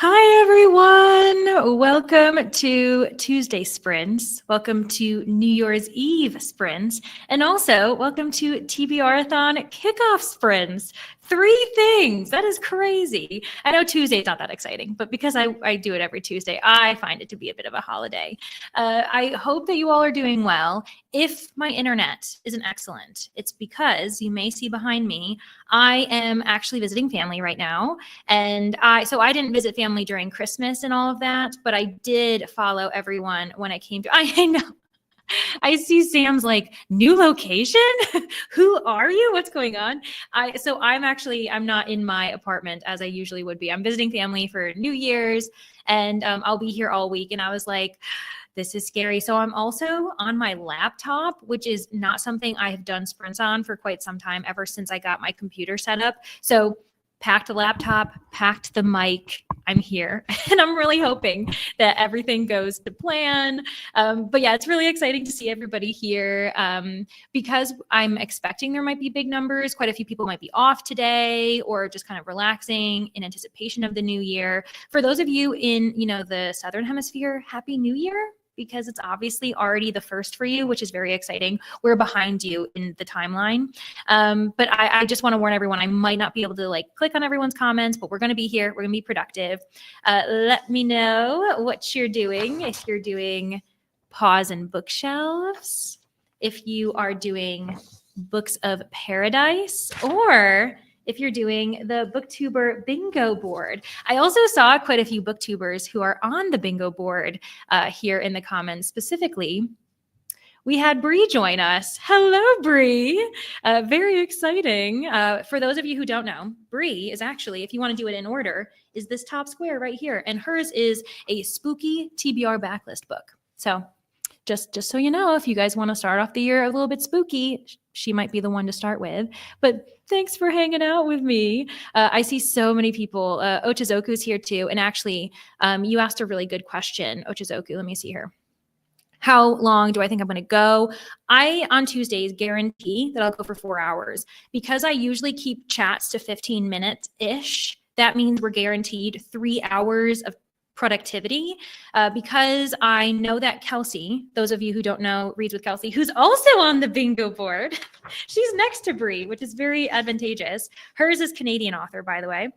Hi, everyone. Welcome to Tuesday sprints. Welcome to New Year's Eve sprints. And also welcome to TBRathon kickoff sprints. 3 things. That is crazy. I know Tuesday's not that exciting, but because I do it every Tuesday, I find it to be a bit of a holiday. I hope that you all are doing well. If my internet isn't excellent, it's because you may see behind me, I am actually visiting family right now. And I didn't visit family during Christmas and all of that, but I did follow everyone when I came to, I know. I see Sam's like, new location? Who are you? What's going on? I'm not in my apartment as I usually would be. I'm visiting family for New Year's and I'll be here all week. And I was like, this is scary. So I'm also on my laptop, which is not something I have done sprints on for quite some time, ever since I got my computer set up. So packed a laptop, packed the mic, I'm here. And I'm really hoping that everything goes to plan. But yeah, it's really exciting to see everybody here because I'm expecting there might be big numbers. Quite a few people might be off today or just kind of relaxing in anticipation of the new year. For those of you in, the Southern Hemisphere, Happy New Year, because it's obviously already the first for you, which is very exciting. We're behind you in the timeline. But I just want to warn everyone, I might not be able to click on everyone's comments, but we're going to be here. We're going to be productive. Let me know what you're doing. If you're doing pause and bookshelves, if you are doing books of paradise, or if you're doing the booktuber bingo board. I also saw quite a few booktubers who are on the bingo board here in the comments. Specifically, we had Bree join us. Hello, Bree. Very exciting. For those of you who don't know, Bree is actually, if you want to do it in order, is this top square right here. And hers is a spooky TBR backlist book. So just so you know, if you guys want to start off the year a little bit spooky, she might be the one to start with. But thanks for hanging out with me. I see so many people. Ochizoku's here too. And actually, you asked a really good question, Ochizoku. Let me see here. How long do I think I'm going to go? I, on Tuesdays, guarantee that I'll go for 4 hours. Because I usually keep chats to 15 minutes-ish, that means we're guaranteed 3 hours of productivity, because I know that Kelsey, those of you who don't know, reads with Kelsey, who's also on the bingo board. She's next to Bree, which is very advantageous. Hers is Canadian author, by the way.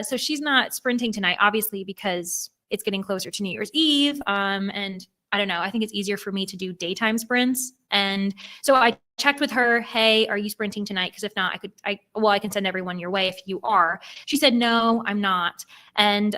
So she's not sprinting tonight, obviously, because it's getting closer to New Year's Eve. And I don't know, I think it's easier for me to do daytime sprints. And so I checked with her, hey, are you sprinting tonight? Because if not, I can send everyone your way if you are. She said, no, I'm not. And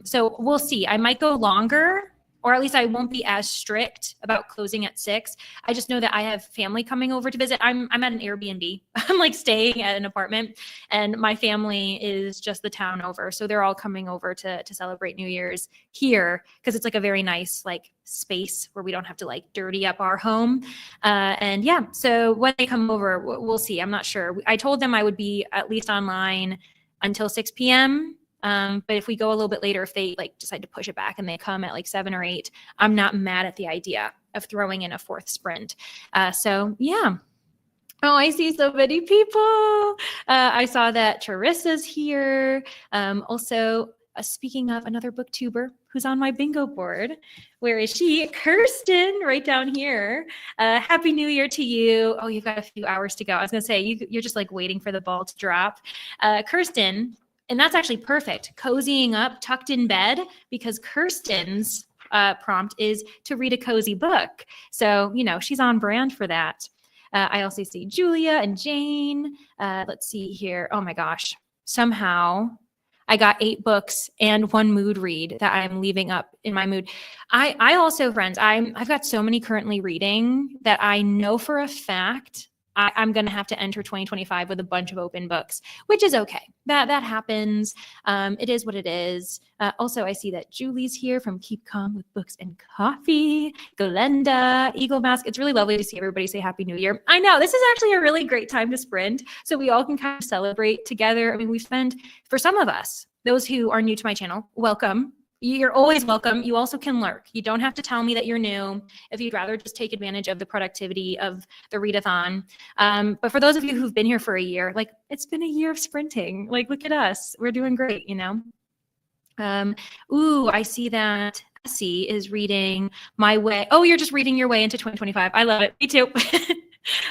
so we'll see. I might go longer, or at least I won't be as strict about closing at 6. I just know that I have family coming over to visit. I'm at an Airbnb. I'm staying at an apartment, and my family is just the town over. So they're all coming over to celebrate New Year's here, because it's a very nice space where we don't have to dirty up our home. And yeah, so when they come over, we'll see. I'm not sure. I told them I would be at least online until 6 p.m. But if we go a little bit later, if they decide to push it back and they come at 7 or 8, I'm not mad at the idea of throwing in a 4th sprint. So yeah. Oh, I see so many people. I saw that Teresa's here. Also, speaking of another booktuber who's on my bingo board. Where is she? Kirsten, right down here. Happy New Year to you. Oh, you've got a few hours to go. I was going to say, you're just waiting for the ball to drop. Kirsten, and that's actually perfect. Cozying up, tucked in bed, because Kirsten's prompt is to read a cozy book. So, she's on brand for that. I also see Julia and Jane. Let's see here. Oh my gosh. Somehow I got 8 books and 1 mood read that I'm leaving up in my mood. I also, friends, I've got so many currently reading that I know for a fact I'm going to have to enter 2025 with a bunch of open books, which is okay. That happens. It is what it is. Also, I see that Julie's here from Keep Calm with Books and Coffee. Glenda, Eagle Mask. It's really lovely to see everybody say Happy New Year. I know, this is actually a really great time to sprint, so we all can kind of celebrate together. I mean, we spend, for some of us, those who are new to my channel, welcome. You're always welcome. You also can lurk. You don't have to tell me that you're new if you'd rather just take advantage of the productivity of the readathon. But for those of you who've been here for a year, it's been a year of sprinting. Look at us. We're doing great, Ooh, I see that Essie is reading My Way. Oh, you're just reading your way into 2025. I love it. Me too.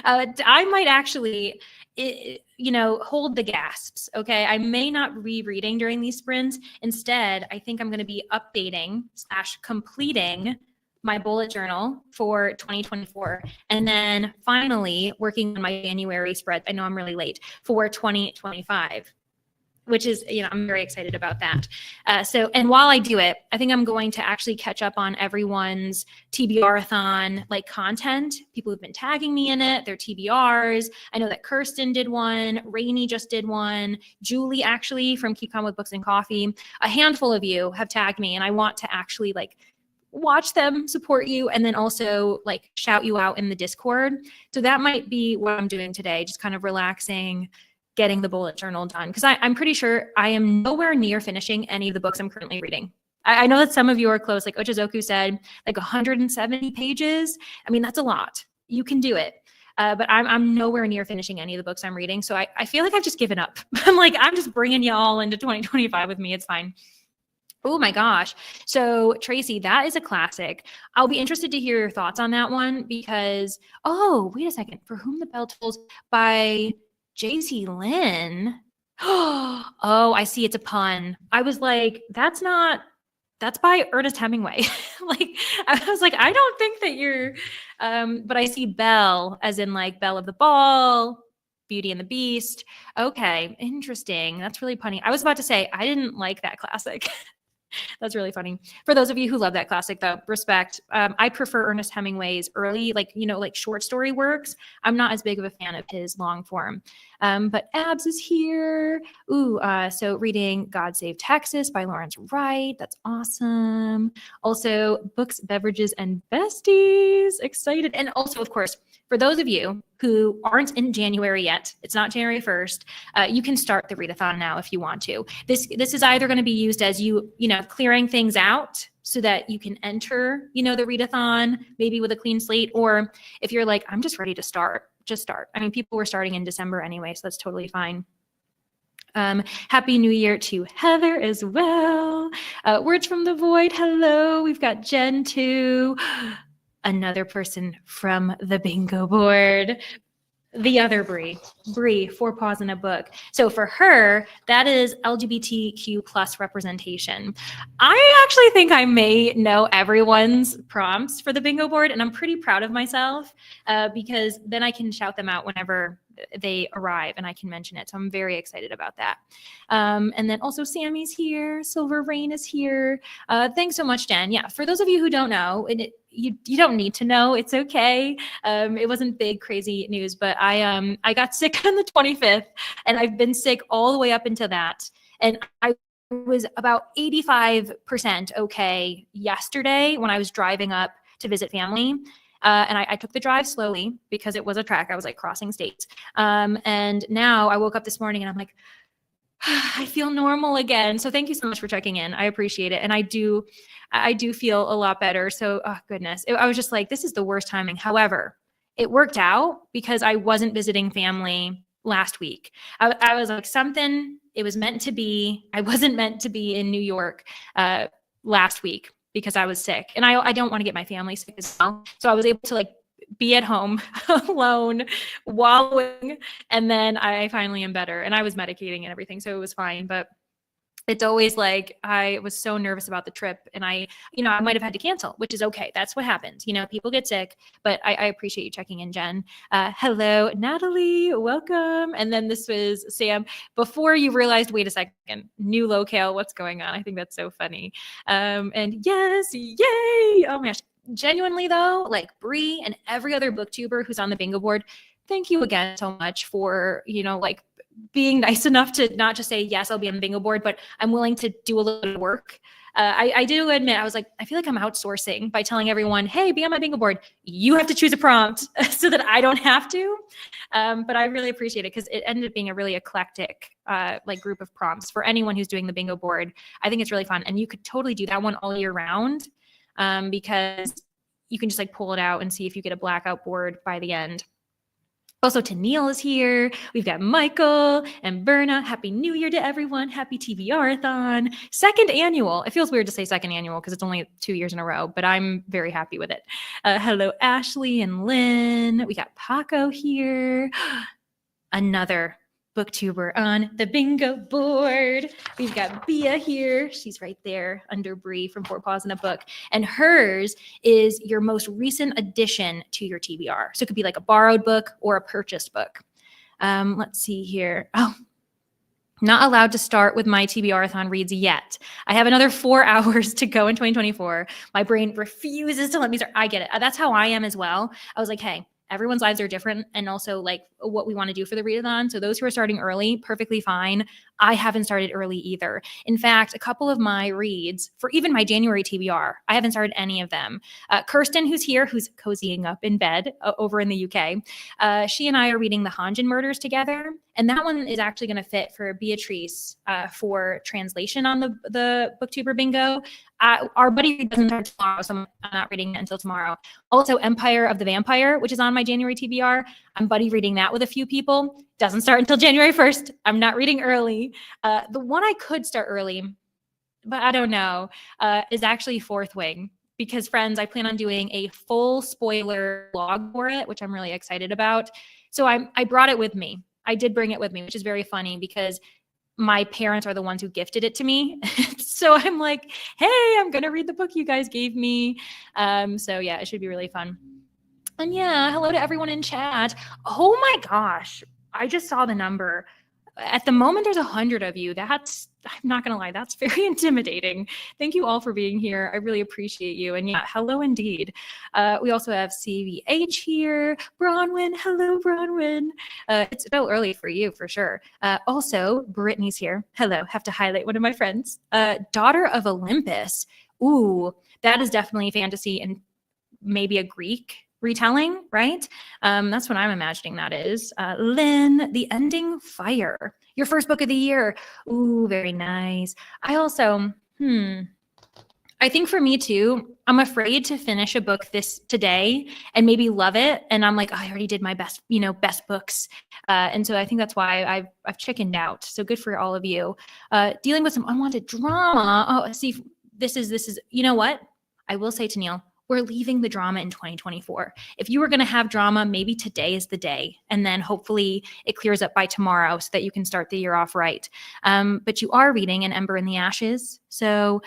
I might actually, hold the gasps. Okay. I may not be reading during these sprints. Instead, I think I'm going to be updating / completing my bullet journal for 2024. And then finally working on my January spread. I know I'm really late for 2025. Which is, I'm very excited about that. And while I do it, I think I'm going to actually catch up on everyone's TBRathon like content. People who've been tagging me in it, their TBRs. I know that Kirsten did one, Rainey just did one, Julie actually from Keep Calm with Books and Coffee. A handful of you have tagged me, and I want to actually like watch them, support you, and then also like shout you out in the Discord. So that might be what I'm doing today, just kind of relaxing, getting the bullet journal done, because I'm pretty sure I am nowhere near finishing any of the books I'm currently reading. I know that some of you are close, like Ochizoku said, like 170 pages. I mean, that's a lot. You can do it. But I'm nowhere near finishing any of the books I'm reading. So I feel like I've just given up. I'm just bringing you all into 2025 with me. It's fine. Oh my gosh. So Tracy, that is a classic. I'll be interested to hear your thoughts on that one because, oh, wait a second. For Whom the Bell Tolls by JC Lynn. Oh, I see. It's a pun. I was like, that's by Ernest Hemingway. I was like, I don't think that you're, but I see Belle as in like Belle of the Ball, Beauty and the Beast. Okay. Interesting. That's really punny. I was about to say, I didn't like that classic. That's really funny. For those of you who love that classic, though, respect. I prefer Ernest Hemingway's early, like short story works. I'm not as big of a fan of his long form. But Abs is here. Ooh, so reading God Save Texas by Lawrence Wright. That's awesome. Also, Books, Beverages, and Besties. Excited. And also, of course, for those of you who aren't in January yet, it's not January 1st, you can start the readathon now if you want to. This is either going to be used as clearing things out so that you can enter, the readathon maybe with a clean slate, or if you're like, I'm just ready to start, just start. I mean, people were starting in December anyway, so that's totally fine. Happy New Year to Heather as well. Words from the Void, hello. We've got Jen too. Another person from the bingo board. The other Bree, 4 Paws in a Book. So for her, that is LGBTQ plus representation. I actually think I may know everyone's prompts for the bingo board, and I'm pretty proud of myself because then I can shout them out whenever they arrive and I can mention it. So I'm very excited about that. And then also Sammy's here. Silver Rain is here. Thanks so much, Jen. Yeah, for those of you who don't know, and you don't need to know. It's okay. It wasn't big, crazy news, but I got sick on the 25th, and I've been sick all the way up until that. And I was about 85% okay yesterday when I was driving up to visit family. And I took the drive slowly because it was a trek. I was like crossing states. And now I woke up this morning and I'm like, I feel normal again. So thank you so much for checking in. I appreciate it. And I do feel a lot better. So, oh goodness, I was just like, this is the worst timing. However, it worked out because I wasn't visiting family last week. I was like, it was meant to be. I wasn't meant to be in New York last week because I was sick, and I don't want to get my family sick as well. So I was able to like be at home alone, wallowing, and then I finally am better. And I was medicating and everything, so it was fine. But it's always like I was so nervous about the trip, and I might have had to cancel, which is okay. That's what happens. People get sick, but I appreciate you checking in, Jen. Hello, Natalie, welcome. And then this was Sam. Before you realized, wait a second, new locale, what's going on? I think that's so funny. And yes, yay! Oh my gosh, genuinely though, like Bree and every other booktuber who's on the bingo board, thank you again so much for being nice enough to not just say, yes, I'll be on the bingo board, but I'm willing to do a little work. I do admit, I was like, I feel like I'm outsourcing by telling everyone, hey, be on my bingo board. You have to choose a prompt so that I don't have to. But I really appreciate it because it ended up being a really eclectic group of prompts for anyone who's doing the bingo board. I think it's really fun. And you could totally do that one all year round because you can just pull it out and see if you get a blackout board by the end. Also, Tennille is here. We've got Michael and Berna. Happy New Year to everyone. Happy TBRathon. Second annual. It feels weird to say second annual because it's only 2 years in a row, but I'm very happy with it. Hello, Ashley and Lynn. We got Paco here. Another booktuber on the bingo board. We've got Bia here. She's right there under Bree from Four Paws in a Book. And hers is your most recent addition to your TBR. So it could be like a borrowed book or a purchased book. Let's see here. Oh, not allowed to start with my TBRathon reads yet. I have another 4 hours to go in 2024. My brain refuses to let me start. I get it. That's how I am as well. I was like, hey, everyone's lives are different, and also like what we want to do for the readathon. So those who are starting early, perfectly fine. I haven't started early either. In fact, a couple of my reads for even my January TBR, I haven't started any of them. Kirsten, who's here, who's cozying up in bed over in the UK, she and I are reading the Hanjin Murders together. And that one is actually going to fit for Beatrice for translation on the Booktuber Bingo. Our buddy read doesn't start tomorrow, so I'm not reading it until tomorrow. Also, Empire of the Vampire, which is on my January TBR. I'm buddy reading that with a few people. Doesn't start until January 1st. I'm not reading early. The one I could start early, but I don't know, is actually Fourth Wing. Because, friends, I plan on doing a full spoiler log for it, which I'm really excited about. So I brought it with me. I did bring it with me, which is very funny because my parents are the ones who gifted it to me. So I'm like, hey, I'm going to read the book you guys gave me. So yeah, it should be really fun. And yeah, hello to everyone in chat. Oh my gosh, I just saw the number. At the moment, there's 100 of you. That's, I'm not going to lie, that's very intimidating. Thank you all for being here. I really appreciate you. And yeah, hello indeed. We also have CVH here. Bronwyn, hello, Bronwyn. It's still early for you, for sure. Also, Brittany's here. Hello, have to highlight one of my friends. Daughter of Olympus. Ooh, that is definitely fantasy and maybe a Greek retelling, right? That's what I'm imagining that is. Lynn, The Ending Fire, your first book of the year. Ooh, very nice. I also, I think for me too, I'm afraid to finish a book today and maybe love it. And I'm like, oh, I already did my best, best books. And so I think that's why I've chickened out. So good for all of you. Dealing with some unwanted drama. Oh, see, this is, you know what? I will say to Neil, we're leaving the drama in 2024. If you were going to have drama, maybe today is the day. And then hopefully it clears up by tomorrow so that you can start the year off right. But you are reading An Ember in the Ashes. So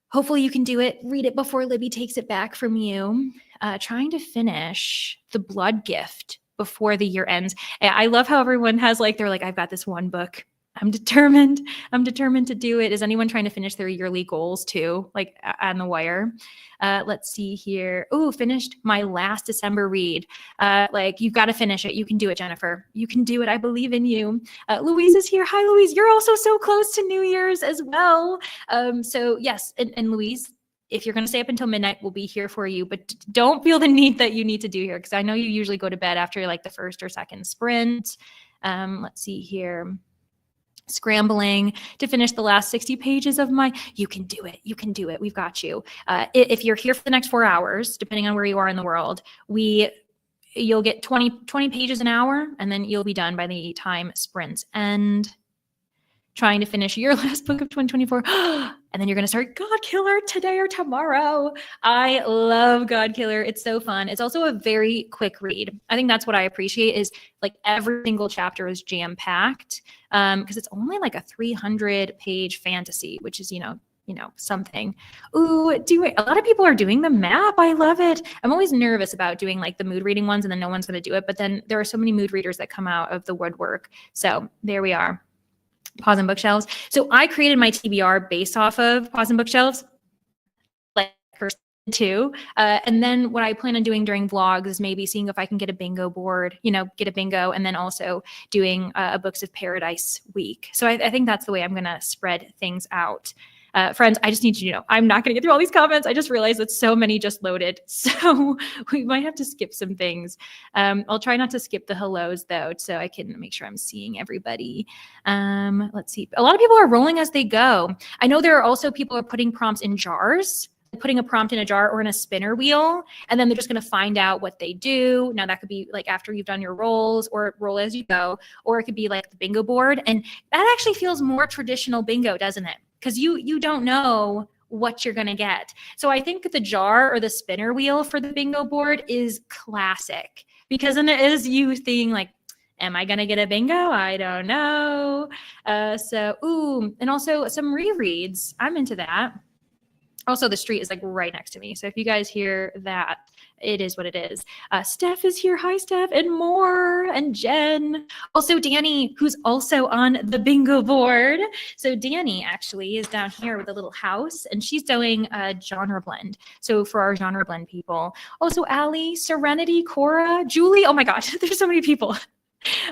hopefully you can do it. Read it before Libby takes it back from you. Trying to finish The Blood Gift before the year ends. I love how everyone has they're like, I've got this one book. I'm determined to do it. Is anyone trying to finish their yearly goals too? Like on the wire? Let's see here. Oh, finished my last December read. You've got to finish it. You can do it, Jennifer. You can do it. I believe in you. Louise is here. Hi, Louise. You're also so close to New Year's as well. So yes, and Louise, if you're going to stay up until midnight, we'll be here for you, but don't feel the need that you need to do here. Cause I know you usually go to bed after the first or second sprint. Let's see here. Scrambling to finish the last 60 pages of my, you can do it. We've got you. If you're here for the next 4 hours, depending on where you are in the world, you'll get 20 pages an hour, and then you'll be done by the time sprints end. Trying to finish your last book of 2024. And then you're going to start God Killer today or tomorrow. I love God Killer. It's so fun. It's also a very quick read. I think that's what I appreciate is every single chapter is jam-packed because it's only a 300-page fantasy, which is, something. Ooh, a lot of people are doing the map. I love it. I'm always nervous about doing the mood reading ones and then no one's going to do it. But then there are so many mood readers that come out of the woodwork. So there we are. Paws and Bookshelves. So I created my TBR based off of Paws and Bookshelves, too. And then what I plan on doing during vlogs is maybe seeing if I can get a bingo board, get a bingo, and then also doing a Books of Paradise week. So I think that's the way I'm going to spread things out. Friends, I just need you to know, I'm not going to get through all these comments. I just realized that so many just loaded. So we might have to skip some things. I'll try not to skip the hellos though, so I can make sure I'm seeing everybody. Let's see. A lot of people are rolling as they go. I know there are also people who are putting prompts in jars. putting a prompt in a jar or in a spinner wheel, and then they're just going to find out what they do. Now that could be like after you've done your rolls or roll as you go, or it could be like the bingo board. And that actually feels more traditional bingo, doesn't it? Because you don't know what you're going to get. So I think the jar or the spinner wheel for the bingo board is classic, because then it is you thinking like, am I going to get a bingo? I don't know. And also some rereads. I'm into that. Also, the street is like right next to me. So if you guys hear that, it is what it is. Steph is here. Hi, Steph, and more, and Jen. Also, Danny, who's also on the bingo board. So Danny actually is down here with a little house, and she's doing a genre blend. So for our genre blend people. Also, Allie, Serenity, Cora, Julie. Oh my gosh, there's so many people.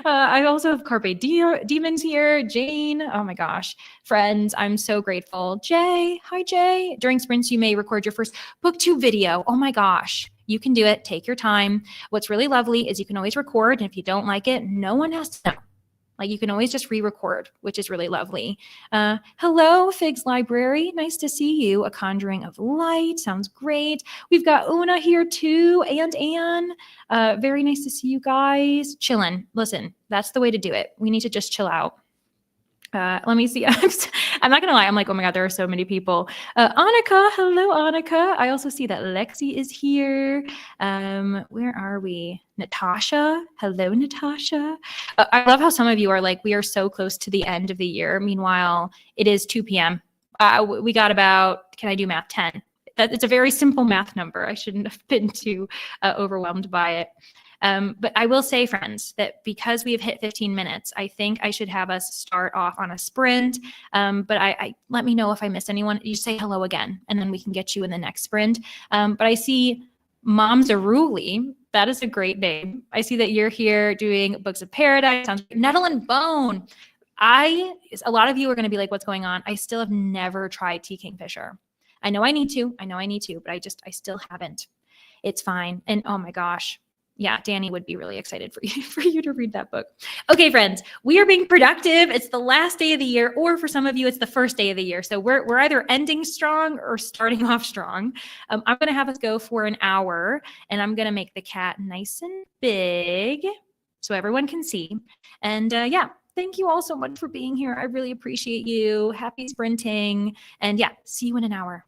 I also have Carpe Demons here. Jane. Oh my gosh. Friends, I'm so grateful. Jay. Hi, Jay. During sprints, you may record your first booktube video. Oh my gosh. You can do it. Take your time. What's really lovely is you can always record. And if you don't like it, no one has to know. Like you can always just re-record, which is really lovely. Hello, Figs Library. Nice to see you. A Conjuring of Light. Sounds great. We've got Una here too, and Anne. Very nice to see you guys. Chillin'. Listen, that's the way to do it. We need to just chill out. Let me see. I'm not going to lie. I'm like, oh my God, there are so many people. Annika. Hello, Annika. I also see that Lexi is here. Where are we? Natasha. Hello, Natasha. I love how some of you are like, we are so close to the end of the year. Meanwhile, it is 2 p.m. We got about, can I do math? 10. It's a very simple math number. I shouldn't have been too overwhelmed by it. But I will say, friends, that because we have hit 15 minutes, I think I should have us start off on a sprint. But I let me know if I missed anyone. You say hello again, and then we can get you in the next sprint. But I see Mom Zaruli. That is a great name. I see that you're here doing Books of Paradise. Sounds great. Nettle and Bone. A lot of you are going to be like, what's going on? I still have never tried Tea Kingfisher. I know I need to, but I still haven't. It's fine. And oh my gosh. Yeah, Danny would be really excited for you to read that book. Okay, friends, we are being productive. It's the last day of the year, or for some of you, it's the first day of the year. So we're either ending strong or starting off strong. I'm going to have us go for an hour, and I'm going to make the cat nice and big so everyone can see. And yeah, thank you all so much for being here. I really appreciate you. Happy sprinting. And yeah, see you in an hour.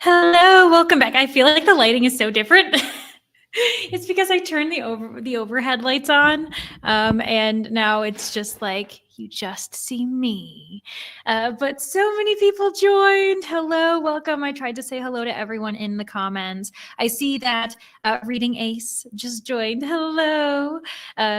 Hello, welcome back. I feel like the lighting is so different. It's because I turned the overhead lights on, and now it's just like you just see me. But so many people joined. Hello, welcome. I tried to say hello to everyone in the comments. I see that Reading Ace just joined. Hello.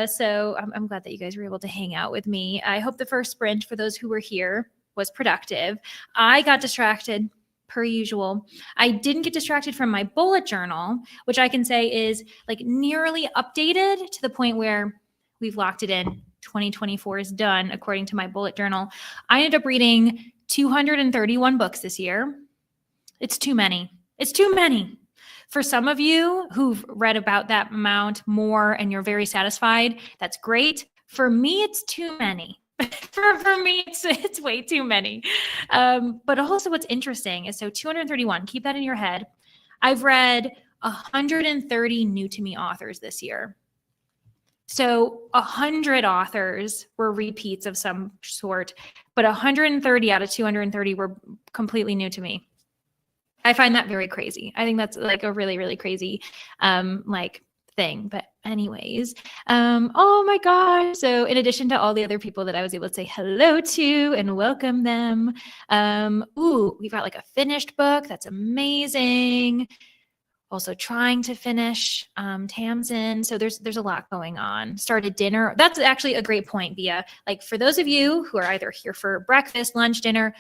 So I'm glad that you guys were able to hang out with me. I hope the first sprint for those who were here was productive. I got distracted per usual. I didn't get distracted from my bullet journal, which I can say is like nearly updated to the point where we've locked it in. 2024 is done, according to my bullet journal. I ended up reading 231 books this year. It's too many. It's too many. For some of you who've read about that amount more and you're very satisfied, that's great. For me, it's too many. For me, it's way too many. But also what's interesting is, so 231, keep that in your head. I've read 130 new to me authors this year. So 100 authors were repeats of some sort, but 130 out of 230 were completely new to me. I find that very crazy. I think that's like a really, really crazy thing. But anyways, oh my gosh. So in addition to all the other people that I was able to say hello to and welcome them, we've got like a finished book. That's amazing. Also trying to finish Tamsin. So there's a lot going on. Started dinner. That's actually a great point, Bia. Like for those of you who are either here for breakfast, lunch, dinner,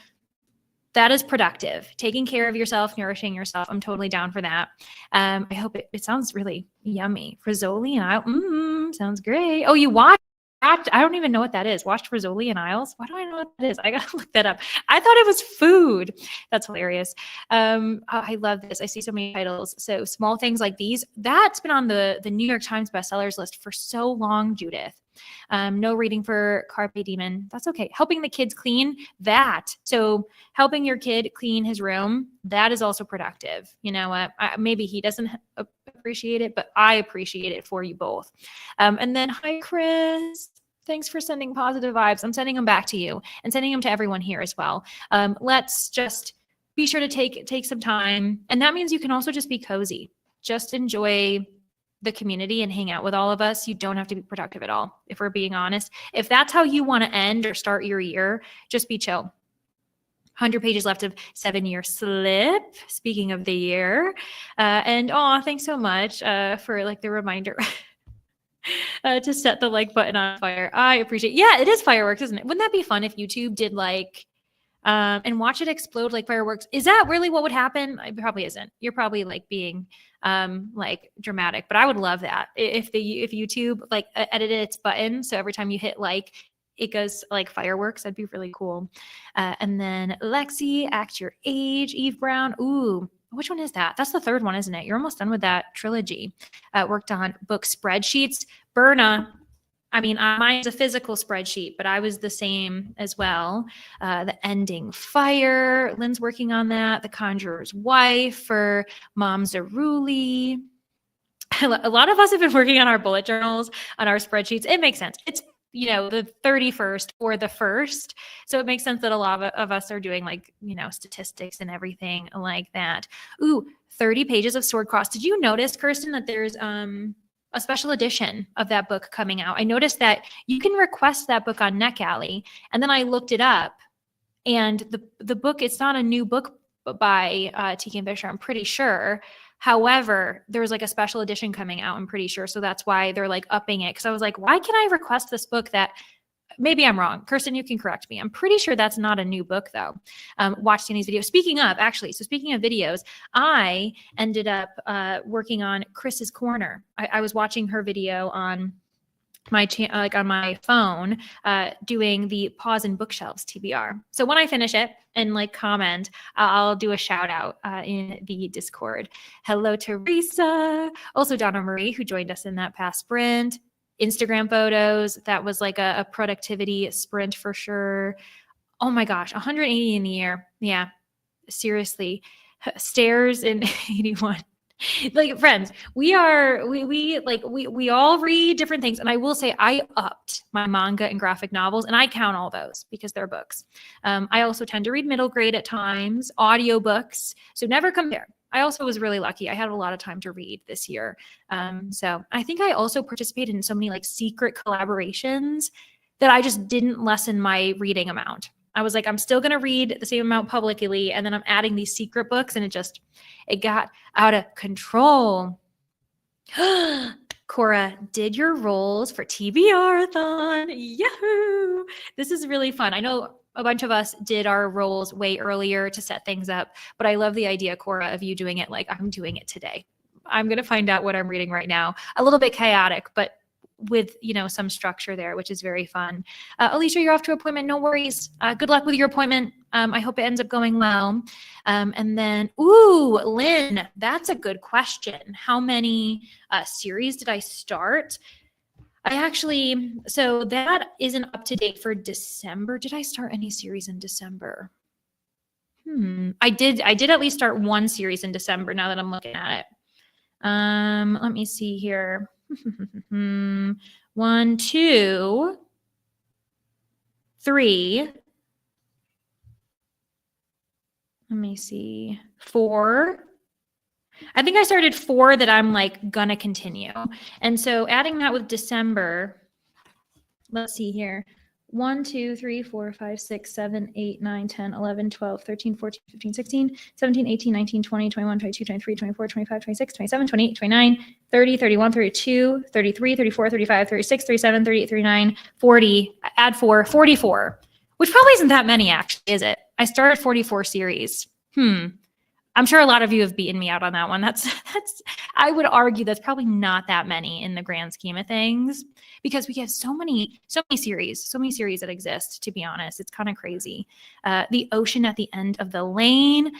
that is productive. Taking care of yourself, nourishing yourself. I'm totally down for that. I hope it sounds really yummy. Rizzoli and Isles. Sounds great. Oh, you watched? I don't even know what that is. Watched Rizzoli and Isles? Why do I know what that is? I got to look that up. I thought it was food. That's hilarious. I love this. I see so many titles. So small things like these. That's been on the New York Times bestsellers list for so long, Judith. No reading for Carpe Demon. That's okay. Helping the kids clean, that. So helping your kid clean his room, that is also productive. You know what? Maybe he doesn't appreciate it, but I appreciate it for you both. And then, hi, Chris. Thanks for sending positive vibes. I'm sending them back to you and sending them to everyone here as well. Let's just be sure to take some time. And that means you can also just be cozy. Just enjoy the community and hang out with all of us. You don't have to be productive at all, if we're being honest. If that's how you want to end or start your year, just be chill. 100 pages left of 7-year slip. Speaking of the year. And thanks so much for like the reminder to set the like button on fire. I appreciate it. Yeah, it is fireworks, isn't it? Wouldn't that be fun if YouTube did like and watch it explode like fireworks? Is that really what would happen? It probably isn't. You're probably like being like dramatic, but I would love that if YouTube like edited its button, so every time you hit like, it goes like fireworks. That'd be really cool. And then Lexi, Act Your Age, Eve Brown. Ooh, which one is that? That's the third one, isn't it? You're almost done with that trilogy. Worked on book spreadsheets. Berna, I mean, mine's a physical spreadsheet, but I was the same as well. The Ending Fire, Lynn's working on that. The Conjurer's Wife for Mom Zaruli. A lot of us have been working on our bullet journals, on our spreadsheets. It makes sense. It's, the 31st or the 1st. So it makes sense that a lot of us are doing like, statistics and everything like that. Ooh, 30 pages of Sword Cross. Did you notice, Kirsten, that there's a special edition of that book coming out? I noticed that you can request that book on NetGalley, and then I looked it up, and the book, it's not a new book by T.K. Fisher, I'm pretty sure. However, there was like a special edition coming out, I'm pretty sure. So that's why they're like upping it. Because I was like, why can I request this book that, maybe I'm wrong. Kirsten, you can correct me. I'm pretty sure that's not a new book though. Watch Danny's video. Speaking of videos, I ended up working on Chris's Corner. I was watching her video on my on my phone, doing the Pause and Bookshelves TBR. So when I finish it and like comment, I'll do a shout out in the Discord. Hello, Teresa. Also Donna Marie, who joined us in that past sprint. Instagram photos. That was like a productivity sprint for sure. Oh my gosh, 180 in the year. Yeah, seriously. Stairs in 81. Like friends, we all read different things. And I will say I upped my manga and graphic novels, and I count all those because they're books. I also tend to read middle grade at times, audiobooks. So never compare. I also was really lucky. I had a lot of time to read this year. So I think I also participated in so many like secret collaborations that I just didn't lessen my reading amount. I was like, I'm still going to read the same amount publicly. And then I'm adding these secret books, and it got out of control. Cora, did your rolls for TBRathon. Yahoo! This is really fun. I know a bunch of us did our rolls way earlier to set things up, but I love the idea, Cora, of you doing it like I'm doing it today. I'm going to find out what I'm reading right now. A little bit chaotic, but with, some structure there, which is very fun. Alicia, you're off to appointment. No worries. Good luck with your appointment. I hope it ends up going well. And then, Lynn, that's a good question. How many series did I start? So that isn't up to date for December. Did I start any series in December? I did at least start one series in December now that I'm looking at it. Let me see here. 1, 2, 3. Let me see. 4. I think I started 4 that I'm like gonna continue. And so adding that with December, let's see here. 1, 2, 3, 4, 5, 6, 7, 8, 9, 10, 11, 12, 13, 14, 15, 16, 17, 18, 19, 20, 21, 22, 23, 24, 25, 26, 27, 28, 29, 30, 31, 32, 33, 34, 35, 36, 37, 38, 39, 40, add 4, 44, which probably isn't that many actually, is it? I started 44 series. I'm sure a lot of you have beaten me out on that one. I would argue that's probably not that many in the grand scheme of things, because we have so many series that exist, to be honest. It's kind of crazy. The Ocean at the End of the Lane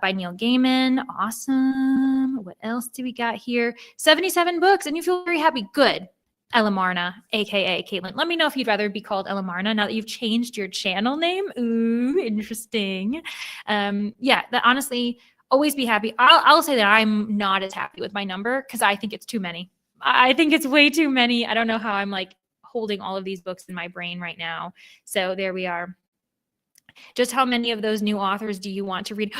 by Neil Gaiman. Awesome. What else do we got here? 77 books, and you feel very happy. Good. Ella Marna, aka Caitlin. Let me know if you'd rather be called Ella Marna now that you've changed your channel name. Ooh, interesting. Honestly, always be happy. I'll say that I'm not as happy with my number because I think it's too many. I think it's way too many. I don't know how I'm like holding all of these books in my brain right now. So there we are. Just how many of those new authors do you want to read?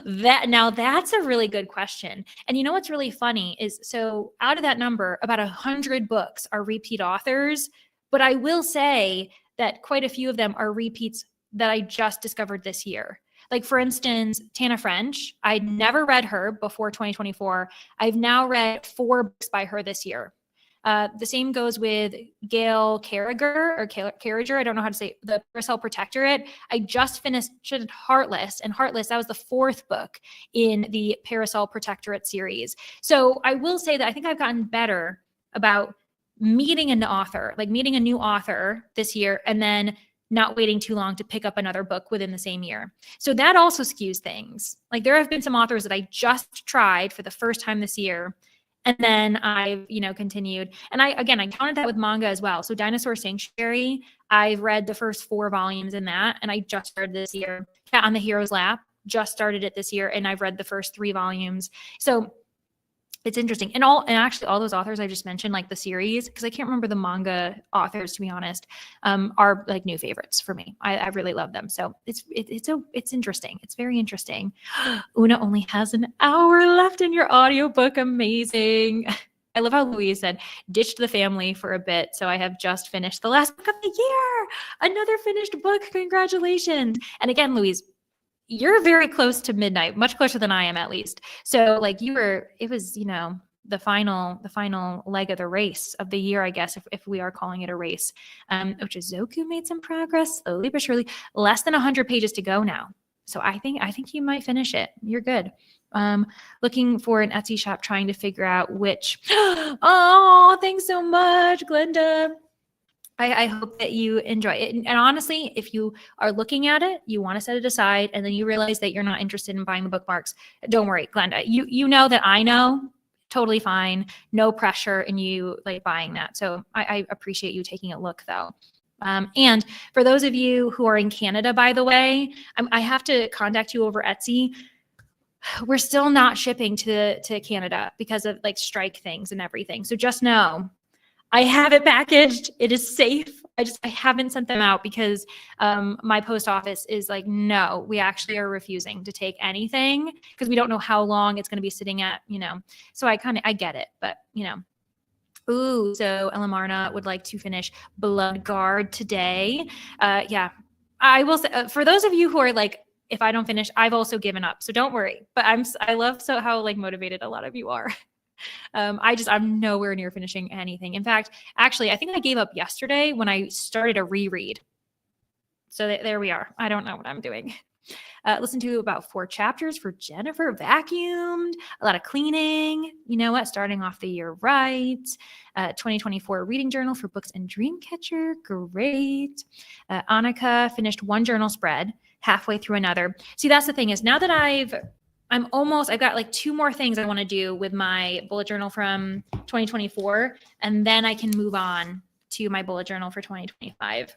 That's a really good question. And you know what's really funny is, so out of that number, about 100 books are repeat authors. But I will say that quite a few of them are repeats that I just discovered this year. Like, for instance, Tana French. I'd never read her before 2024. I've now read 4 books by her this year. The same goes with Gail Carriger. I don't know how to say it, the Parasol Protectorate. I just finished Heartless, and Heartless, that was the 4th book in the Parasol Protectorate series. So I will say that I think I've gotten better about meeting a new author this year, and then not waiting too long to pick up another book within the same year. So that also skews things. Like, there have been some authors that I just tried for the first time this year, and then I've, continued. And I counted that with manga as well. So Dinosaur Sanctuary, I've read the first 4 volumes in that, and I just started this year. Cat on the Hero's Lap, just started it this year, and I've read the first 3 volumes. So it's interesting. And actually all those authors I just mentioned, like the series, because I can't remember the manga authors, to be honest, are like new favorites for me. I really love them. So it's interesting. It's very interesting. Una only has an hour left in your audiobook. Amazing. I love how Louise said, ditched the family for a bit. So I have just finished the last book of the year. Another finished book. Congratulations. And again, Louise, you're very close to midnight, much closer than I am, at least. So like it was, the final leg of the race of the year, I guess, if we are calling it a race. Ochizoku made some progress, slowly but surely. Less than 100 pages to go now. So I think you might finish it. You're good. Looking for an Etsy shop, trying to figure out which. Oh, thanks so much, Glenda. I hope that you enjoy it. And honestly, if you are looking at it, you want to set it aside, and then you realize that you're not interested in buying the bookmarks, don't worry, Glenda. You know that I know, totally fine, no pressure in you like buying that. So I appreciate you taking a look, though. And for those of you who are in Canada, by the way, I have to contact you over Etsy. we're still not shipping to Canada because of like strike things and everything. So just know I have it packaged. It is safe. I haven't sent them out because my post office is like, no, we actually are refusing to take anything because we don't know how long it's going to be sitting at, So I get it, but Ooh, so Ella Marna would like to finish Bloodguard today. Yeah, I will say, for those of you who are like, if I don't finish, I've also given up. So don't worry. But I love how like motivated a lot of you are. I'm nowhere near finishing anything. In fact, actually, I think I gave up yesterday when I started a reread. So there we are. I don't know what I'm doing. Listened to about 4 chapters for Jennifer. Vacuumed, a lot of cleaning. You know what? Starting off the year right. 2024 reading journal for books and Dreamcatcher. Great. Annika finished 1 journal spread, halfway through another. See, that's the thing is now that I've got like 2 more things I want to do with my bullet journal from 2024, and then I can move on to my bullet journal for 2025.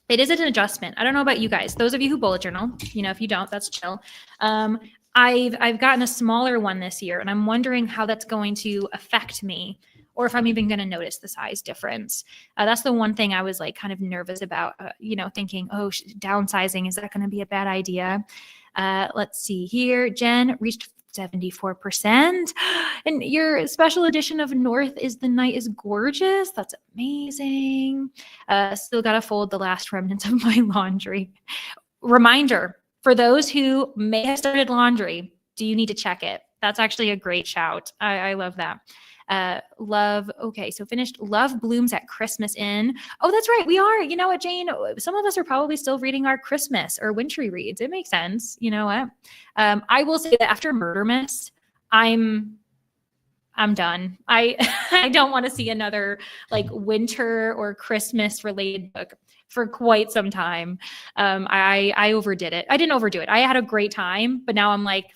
It is an adjustment. I don't know about you guys. Those of you who bullet journal, if you don't, that's chill. I've gotten a smaller one this year, and I'm wondering how that's going to affect me, or if I'm even going to notice the size difference. That's the one thing I was like kind of nervous about, thinking, downsizing, is that going to be a bad idea? Let's see here. Jen reached 74%. And your special edition of North is the Night is Gorgeous. That's amazing. Still got to fold the last remnants of my laundry. Reminder, for those who may have started laundry, do you need to check it? That's actually a great shout. I love that. Love. Okay. So finished Love Blooms at Christmas Inn. Oh, that's right. We are. You know what, Jane? Some of us are probably still reading our Christmas or wintry reads. It makes sense. You know what? I will say that after Murder Miss, I'm done. I don't want to see another like winter or Christmas related book for quite some time. I overdid it. I didn't overdo it. I had a great time, but now I'm like,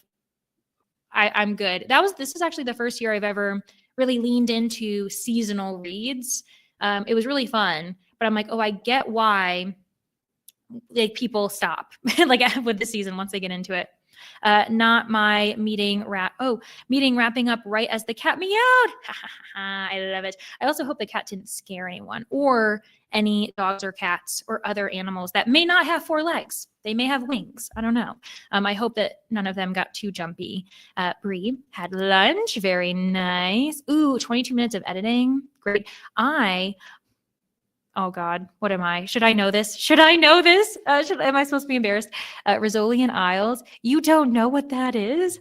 I'm good. This is actually the first year I've ever really leaned into seasonal reads. It was really fun, but I'm like, I get why like people stop like with the season once they get into it. Not my meeting wrapping up right as the cat meowed. I love it. I also hope the cat didn't scare anyone or any dogs or cats or other animals that may not have 4 legs. They may have wings. I don't know. I hope that none of them got too jumpy. Bree had lunch. Very nice. Ooh, 22 minutes of editing. Great. Oh God, what am I? Should I know this? Am I supposed to be embarrassed? Rizzoli and Isles. You don't know what that is?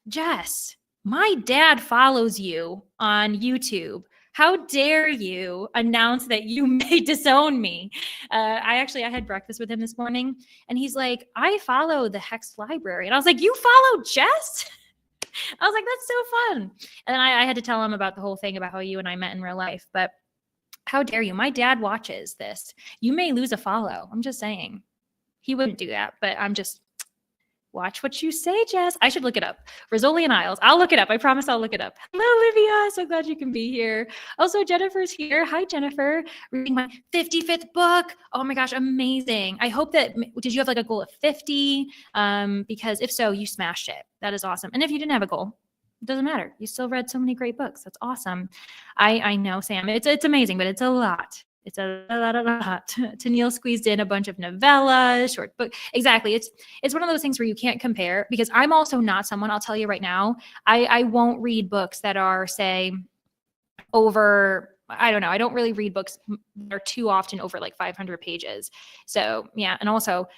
Jess, my dad follows you on YouTube. How dare you announce that you may disown me? I had breakfast with him this morning, and he's like, I follow the Hex Library. And I was like, you follow Jess? I was like, that's so fun. And then I had to tell him about the whole thing about how you and I met in real life. But how dare you? My dad watches this. You may lose a follow. I'm just saying. He wouldn't do that, but I'm just, watch what you say, Jess. I should look it up. Rizzoli and Isles. I'll look it up. I promise I'll look it up. Hello, Olivia. So glad you can be here. Also, Jennifer's here. Hi, Jennifer. Reading my 55th book. Oh my gosh, amazing. I hope did you have like a goal of 50? Because if so, you smashed it. That is awesome. And if you didn't have a goal, it doesn't matter. You still read so many great books. That's awesome. I know, Sam. It's amazing, but it's a lot. It's a lot. Tennille squeezed in a bunch of novellas, short book. Exactly. It's one of those things where you can't compare, because I'm also not someone, I'll tell you right now, I won't read books that are, say, over, I don't know. I don't really read books that are too often over like 500 pages. So yeah. And also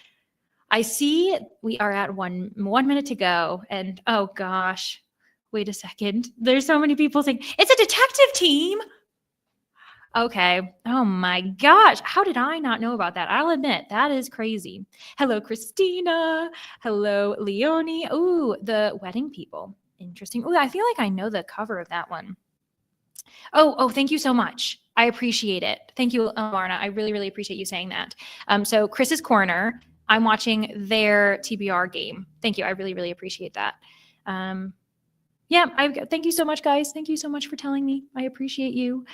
I see we are at 1 minute to go, and oh gosh, wait a second. There's so many people saying it's a detective team. Okay. Oh my gosh. How did I not know about that? I'll admit that is crazy. Hello, Christina. Hello, Leonie. Ooh, the wedding people. Interesting. Ooh, I feel like I know the cover of that one. Oh, thank you so much. I appreciate it. Thank you, Marna. I really, really appreciate you saying that. So Chris's Corner, I'm watching their TBR game. Thank you. I really, really appreciate that. Thank you so much, guys. Thank you so much for telling me. I appreciate you.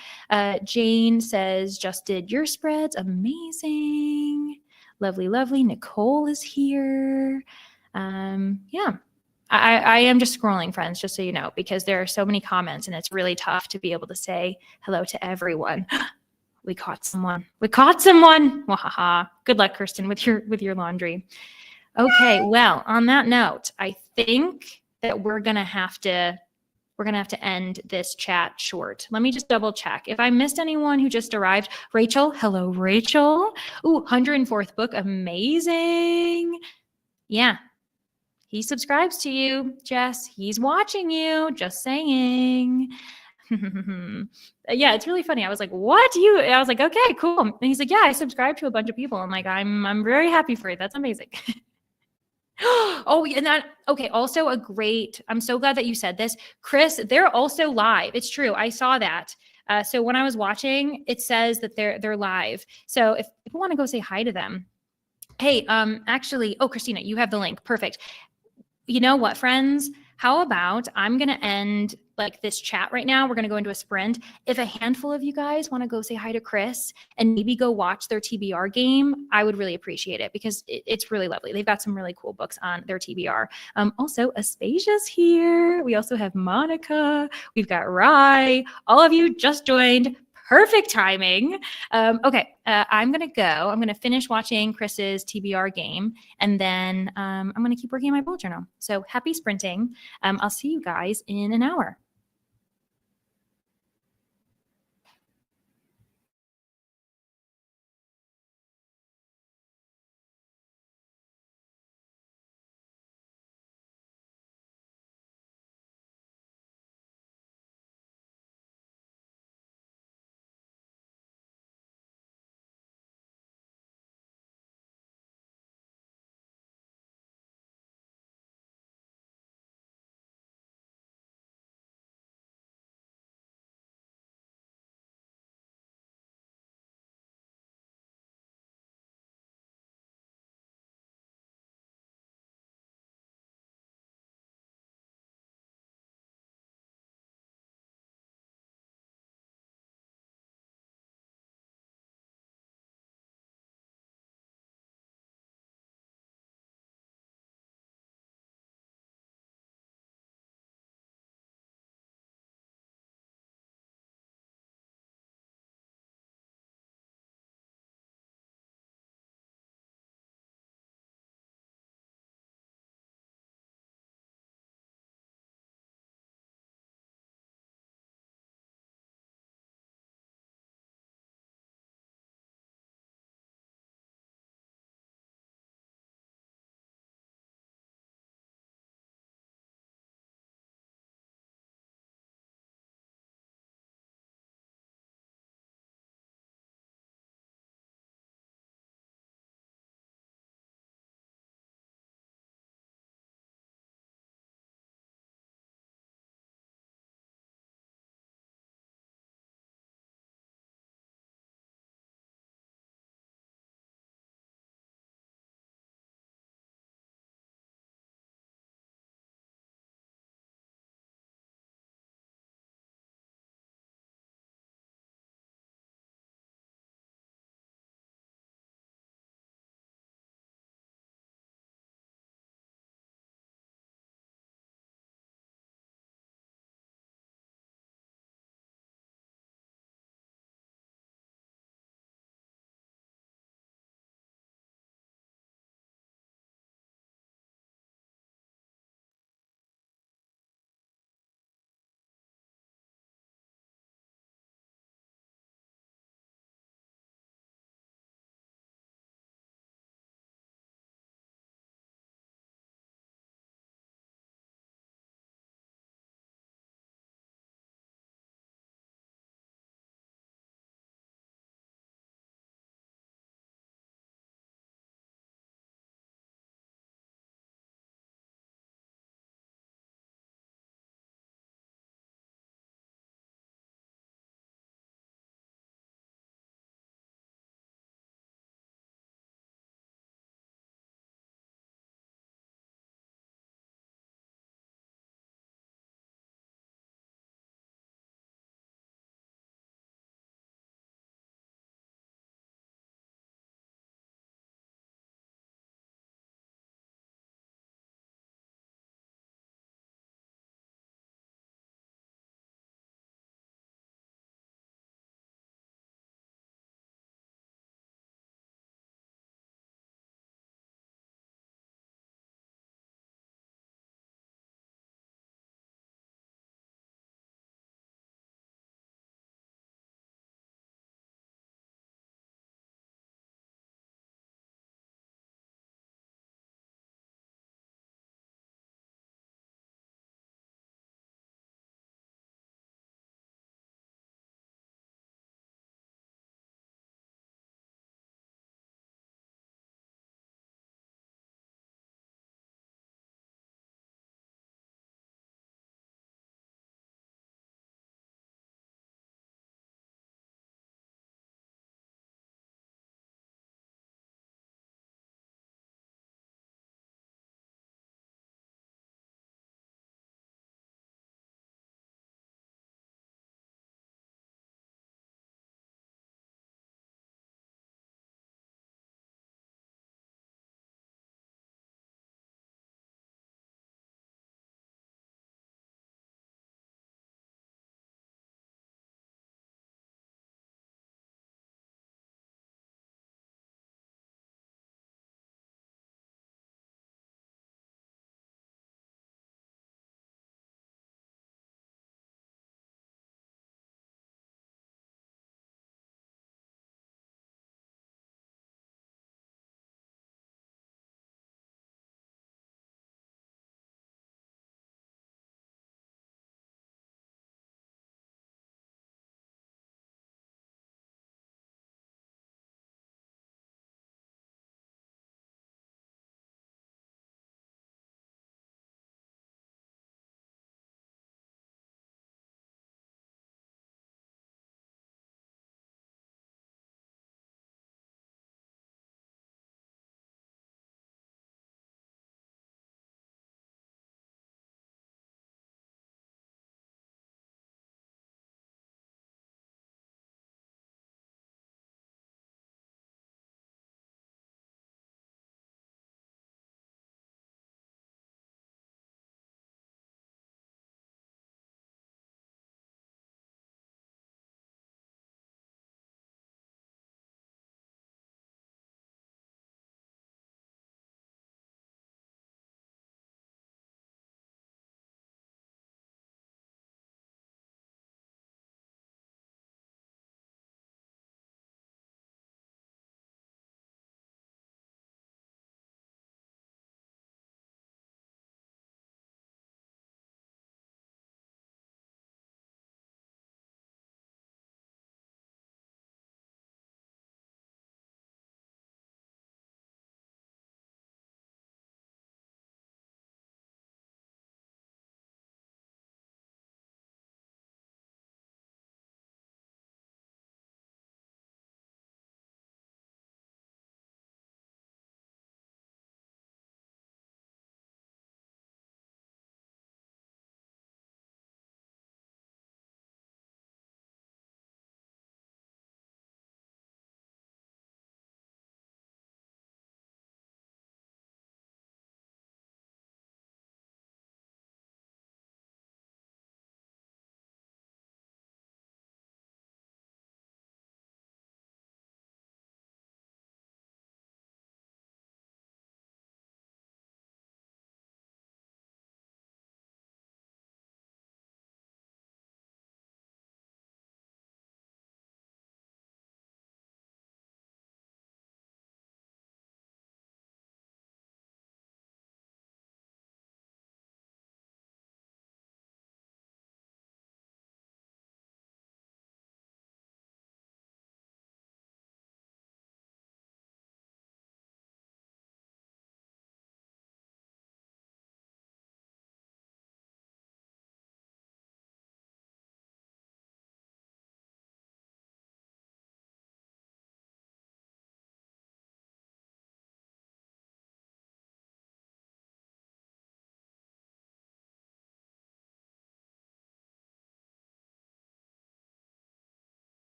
Jane says, just did your spreads. Amazing. Lovely, lovely. Nicole is here. Yeah. I am just scrolling, friends, just so you know, because there are so many comments and it's really tough to be able to say hello to everyone. We caught someone. We caught someone. Wahaha. Good luck, Kirsten, with your laundry. Okay, well, on that note, I think that we're gonna have to end this chat short. Let me just double check. If I missed anyone who just arrived, Rachel, hello, Rachel. Ooh, 104th book, amazing. Yeah, he subscribes to you, Jess. He's watching you, just saying. Yeah, it's really funny. I was like, what? I was like, okay, cool. And he's like, yeah, I subscribe to a bunch of people. I'm like, I'm very happy for you. That's amazing. Oh, and that, okay. Also I'm so glad that you said this. Chris, they're also live. It's true. I saw that. So when I was watching, it says that they're live. So if people want to go say hi to them, hey, actually, oh, Christina, you have the link. Perfect. You know what, friends? How about I'm going to end like this chat right now. We're going to go into a sprint. If a handful of you guys want to go say hi to Chris and maybe go watch their TBR game, I would really appreciate it because it's really lovely. They've got some really cool books on their TBR. Also, Aspasia's here. We also have Monica. We've got Rye. All of you just joined. Perfect timing. Okay, I'm going to go. I'm going to finish watching Chris's TBR game, and then I'm going to keep working on my bullet journal. So happy sprinting. I'll see you guys in an hour.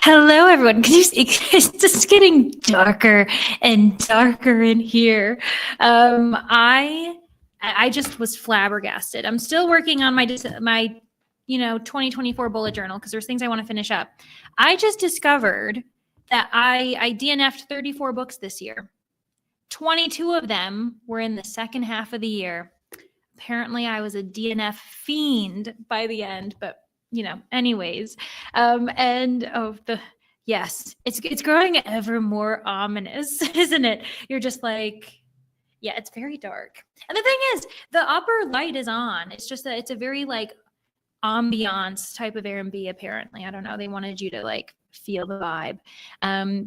Hello, everyone. Can you see? It's just getting darker and darker in here. I just was flabbergasted. I'm still working on my 2024 bullet journal because there's things I want to finish up. I just discovered that I DNF'd 34 books this year. 22 of them were in the second half of the year. Apparently, I was a DNF fiend by the end, but anyways. Yes, it's growing ever more ominous, isn't it? You're just like, yeah, it's very dark. And the thing is, the upper light is on. It's just that it's a very like ambiance type of Airbnb, apparently. I don't know. They wanted you to like feel the vibe.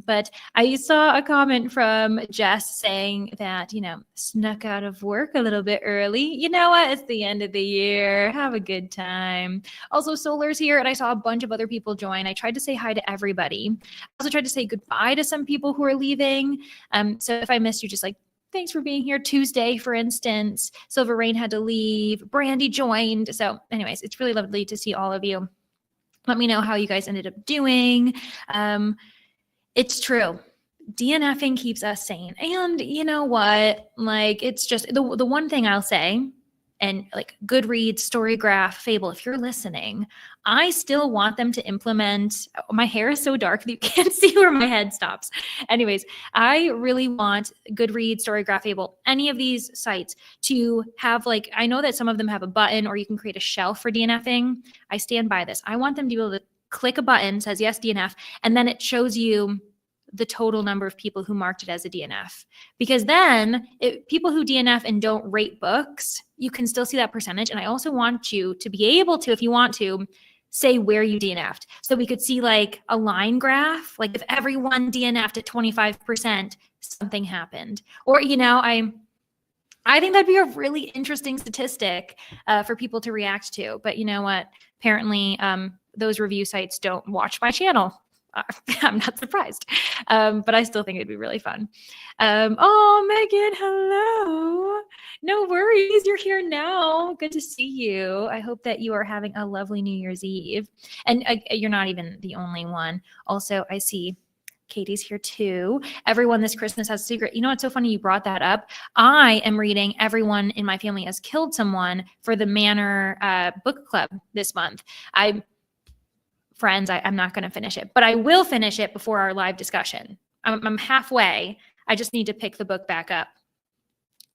But I saw a comment from Jess saying that, snuck out of work a little bit early. You know what? It's the end of the year. Have a good time. Also, Solar's here, and I saw a bunch of other people join. I tried to say hi to everybody. I also tried to say goodbye to some people who are leaving. So if I missed you, just like, thanks for being here. Tuesday, for instance, Silver Rain had to leave. Brandy joined. So anyways, it's really lovely to see all of you. Let me know how you guys ended up doing. It's true. DNFing keeps us sane. And you know what? Like, it's just the one thing I'll say, and like Goodreads, Storygraph, Fable, if you're listening, I still want them to implement, my hair is so dark that you can't see where my head stops. Anyways, I really want Goodreads, Storygraph, Fable, any of these sites to have like, I know that some of them have a button or you can create a shelf for DNFing. I stand by this. I want them to be able to click a button, says yes, DNF, and then it shows you the total number of people who marked it as a DNF. Because then people who DNF and don't rate books, you can still see that percentage. And I also want you to be able to, if you want to, say where you DNF'd. So we could see like a line graph, like if everyone DNF'd at 25%, something happened. Or, I think that'd be a really interesting statistic for people to react to. But you know what? Apparently, those review sites don't watch my channel. I'm not surprised, but I still think it'd be really fun. Oh, Megan, hello. No worries. You're here now. Good to see you. I hope that you are having a lovely New Year's Eve. And you're not even the only one. Also, I see Katie's here too. Everyone this Christmas has a secret. You know, it's so funny you brought that up. I am reading Everyone in My Family Has Killed Someone for the Manor book club this month. Friends, I'm not going to finish it, but I will finish it before our live discussion. I'm halfway. I just need to pick the book back up.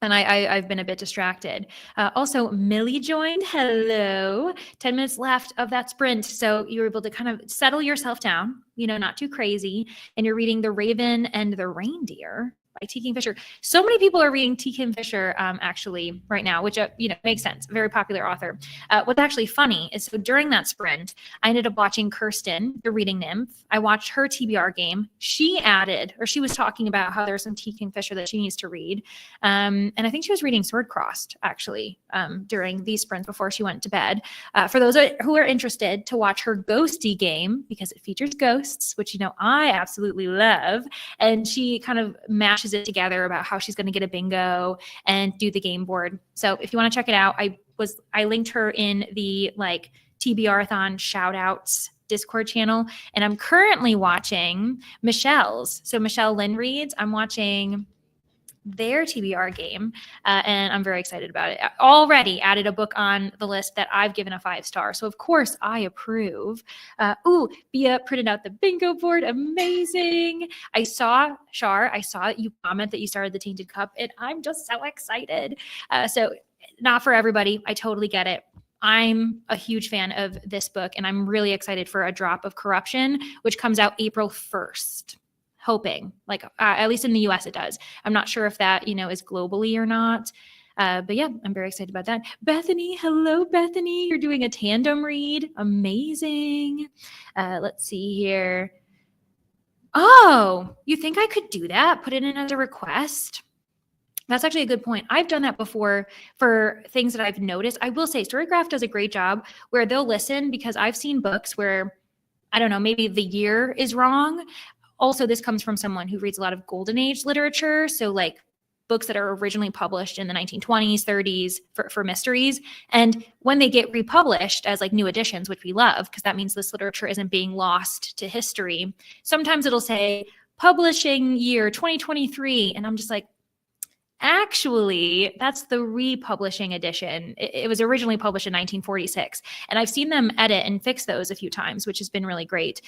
And I've been a bit distracted. Also, Millie joined. Hello. 10 minutes left of that sprint. So you were able to kind of settle yourself down, not too crazy. And you're reading The Raven and the Reindeer by T. Kingfisher. So many people are reading T. Kingfisher actually right now, which makes sense. Very popular author. What's actually funny is so during that sprint, I ended up watching Kirsten, the reading nymph. I watched her TBR game. She was talking about how there's some T. Kingfisher that she needs to read. And I think she was reading Sword Crossed actually during these sprints before she went to bed. For those who are interested to watch her ghosty game, because it features ghosts, which I absolutely love. And she kind of mashes it together about how she's going to get a bingo and do the game board. So if you want to check it out, I linked her in the TBRathon shout outs Discord channel, and I'm currently watching Michelle's. So Michelle Lynn reads. I'm watching their TBR game, and I'm very excited about it. I already added a book on the list that I've given a 5-star, so of course I approve. Bia printed out the bingo board. Amazing. I saw you comment that you started the Tainted Cup, and I'm just so excited. So not for everybody. I totally get it. I'm a huge fan of this book, and I'm really excited for A Drop of Corruption, which comes out April 1st. Hoping, at least in the US it does. I'm not sure if that, is globally or not. But yeah, I'm very excited about that. Bethany, hello, Bethany. You're doing a tandem read. Amazing. Let's see here. Oh, you think I could do that? Put it in as a request? That's actually a good point. I've done that before for things that I've noticed. I will say Storygraph does a great job where they'll listen, because I've seen books where, I don't know, maybe the year is wrong. Also, this comes from someone who reads a lot of Golden Age literature. So books that are originally published in the 1920s, 30s for mysteries. And when they get republished as like new editions, which we love, because that means this literature isn't being lost to history, sometimes it'll say publishing year 2023. And I'm just like, actually, that's the republishing edition. It was originally published in 1946. And I've seen them edit and fix those a few times, which has been really great.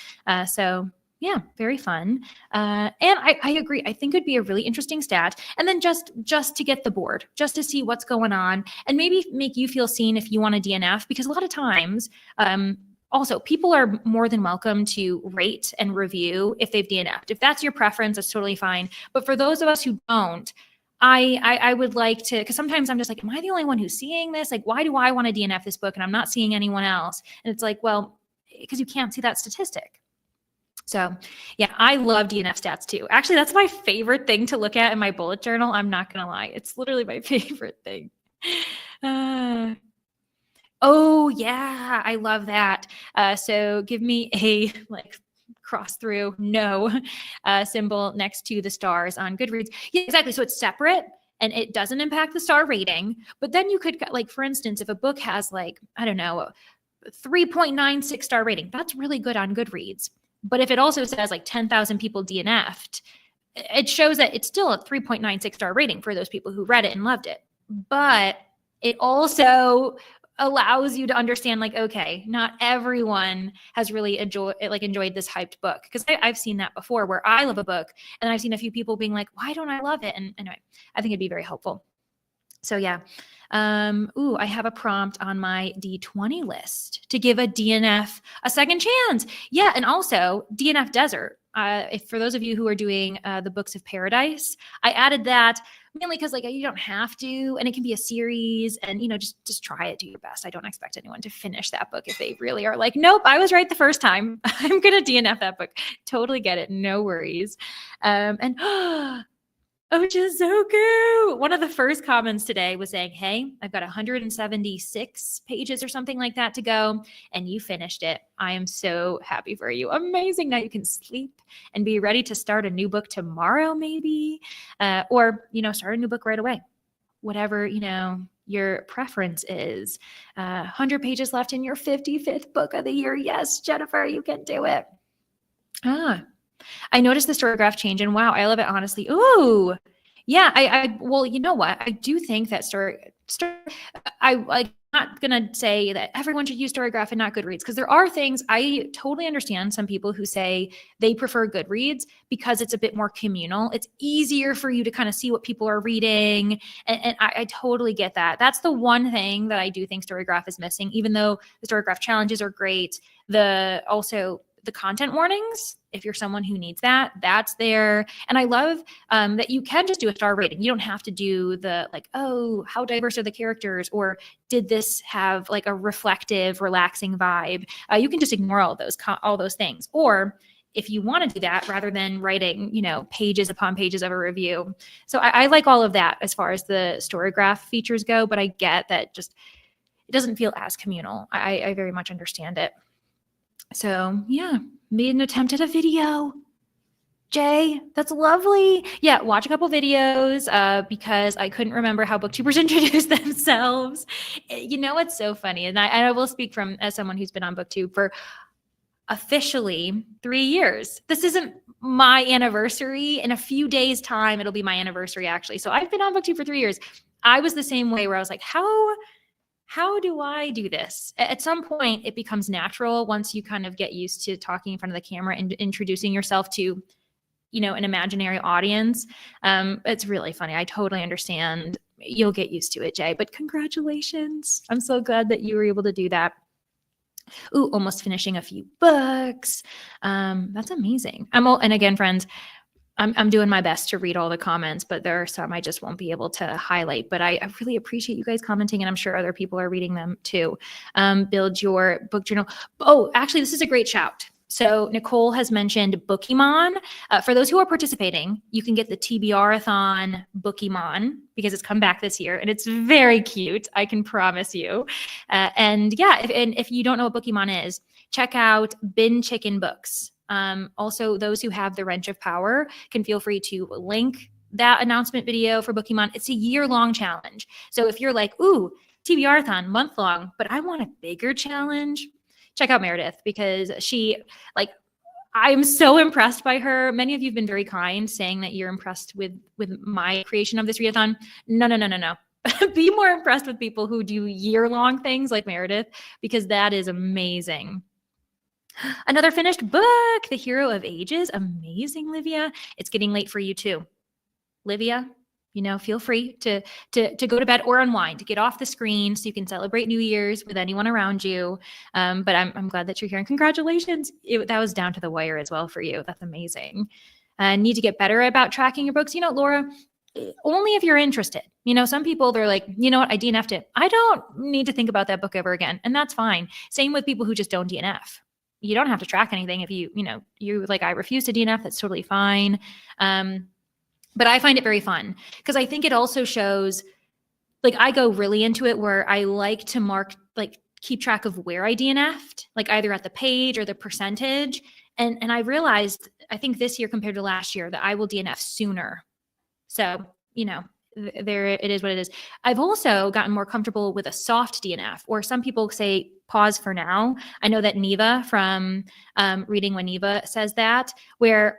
So yeah, very fun. And I agree. I think it'd be a really interesting stat. And then just to get the board, just to see what's going on and maybe make you feel seen if you want a DNF, because a lot of times, also, people are more than welcome to rate and review if they've DNF'd. If that's your preference, that's totally fine. But for those of us who don't, I would like to, because sometimes I'm just like, am I the only one who's seeing this? Like, why do I want to DNF this book and I'm not seeing anyone else? And it's like, well, because you can't see that statistic. So yeah, I love DNF stats too. Actually, that's my favorite thing to look at in my bullet journal. I'm not going to lie. It's literally my favorite thing. Oh yeah, I love that. So give me a like cross through no symbol next to the stars on Goodreads. Yeah, exactly. So it's separate and it doesn't impact the star rating. But then you could, like, for instance, if a book has like, I don't know, 3.96 star rating, that's really good on Goodreads. But if it also says like 10,000 people DNF'd, it shows that it's still a 3.96 star rating for those people who read it and loved it. But it also allows you to understand, like, okay, not everyone has really enjoyed this hyped book. Because I've seen that before where I love a book and I've seen a few people being like, why don't I love it? And anyway, I think it'd be very helpful. So yeah. I have a prompt on my D20 list to give a DNF a second chance. Yeah. And also DNF Desert. If for those of you who are doing the Books of Paradise, I added that mainly because, like, you don't have to, and it can be a series, and just try it, do your best. I don't expect anyone to finish that book if they really are like, nope, I was right the first time. I'm gonna DNF that book. Totally get it, no worries. And Ochizuku, one of the first comments today was saying, hey, I've got 176 pages or something like that to go, and you finished it. I am so happy for you. Amazing. Now you can sleep and be ready to start a new book tomorrow, maybe, or, start a new book right away. Whatever, your preference is. 100 pages left in your 55th book of the year. Yes, Jennifer, you can do it. I noticed the Storygraph change, and wow, I love it, honestly. Ooh, yeah, well, you know what? I do think that I'm not going to say that everyone should use Storygraph and not Goodreads, because there are things, I totally understand some people who say they prefer Goodreads because it's a bit more communal. It's easier for you to kind of see what people are reading. And I totally get that. That's the one thing that I do think Storygraph is missing, even though the Storygraph challenges are great. The content warnings, if you're someone who needs that, that's there. And I love that you can just do a star rating. You don't have to do the like, oh, how diverse are the characters? Or did this have like a reflective, relaxing vibe? You can just ignore all those things. Or if you want to do that, rather than writing, pages upon pages of a review. So I like all of that as far as the Storygraph features go, but I get that just, it doesn't feel as communal. I very much understand it. So yeah, made an attempt at a video. Jay, that's lovely. Yeah, watch a couple videos because I couldn't remember how booktubers introduce themselves. It's so funny. And I will speak as someone who's been on BookTube for officially 3 years. This isn't my anniversary. In a few days' time, it'll be my anniversary, actually. So I've been on BookTube for 3 years. I was the same way, where I was like, how do I do this? At some point, it becomes natural once you kind of get used to talking in front of the camera and introducing yourself to, an imaginary audience. It's really funny. I totally understand. You'll get used to it, Jay, but congratulations. I'm so glad that you were able to do that. Ooh, almost finishing a few books. That's amazing. And again, friends, I'm doing my best to read all the comments, but there are some I just won't be able to highlight. But I really appreciate you guys commenting, and I'm sure other people are reading them too. Build your book journal. Oh, actually, this is a great shout. So Nicole has mentioned Bookemon. For those who are participating, you can get the TBRathon Bookemon because it's come back this year, and it's very cute. I can promise you. And yeah, if you don't know what Bookemon is, check out Bin Chicken Books. Also, those who have the Wrench of Power can feel free to link that announcement video for Bookie Month, it's a year-long challenge. So if you're like, ooh, TBRathon month-long, but I want a bigger challenge, check out Meredith, because she, like, I'm so impressed by her. Many of you have been very kind, saying that you're impressed with my creation of this readathon. No. Be more impressed with people who do year-long things like Meredith, because that is amazing. Another finished book, The Hero of Ages. Amazing, Livia. It's getting late for you too. Livia, feel free to go to bed or unwind, to get off the screen so you can celebrate New Year's with anyone around you. But I'm glad that you're here, and congratulations. That was down to the wire as well for you. That's amazing. Need to get better about tracking your books. Laura, only if you're interested. Some people, they're like, you know what, I DNF'd it. I don't need to think about that book ever again. And that's fine. Same with people who just don't DNF. You don't have to track anything. If you like, I refuse to DNF, that's totally fine. But I find it very fun, because I think it also shows, like, I go really into it where I like to mark, like, keep track of where I DNF'd, like either at the page or the percentage. And I realized, I think this year compared to last year, that I will DNF sooner. So, there it is what it is. I've also gotten more comfortable with a soft DNF, or some people say pause for now. I know that Neva from Reading When Neva says that, where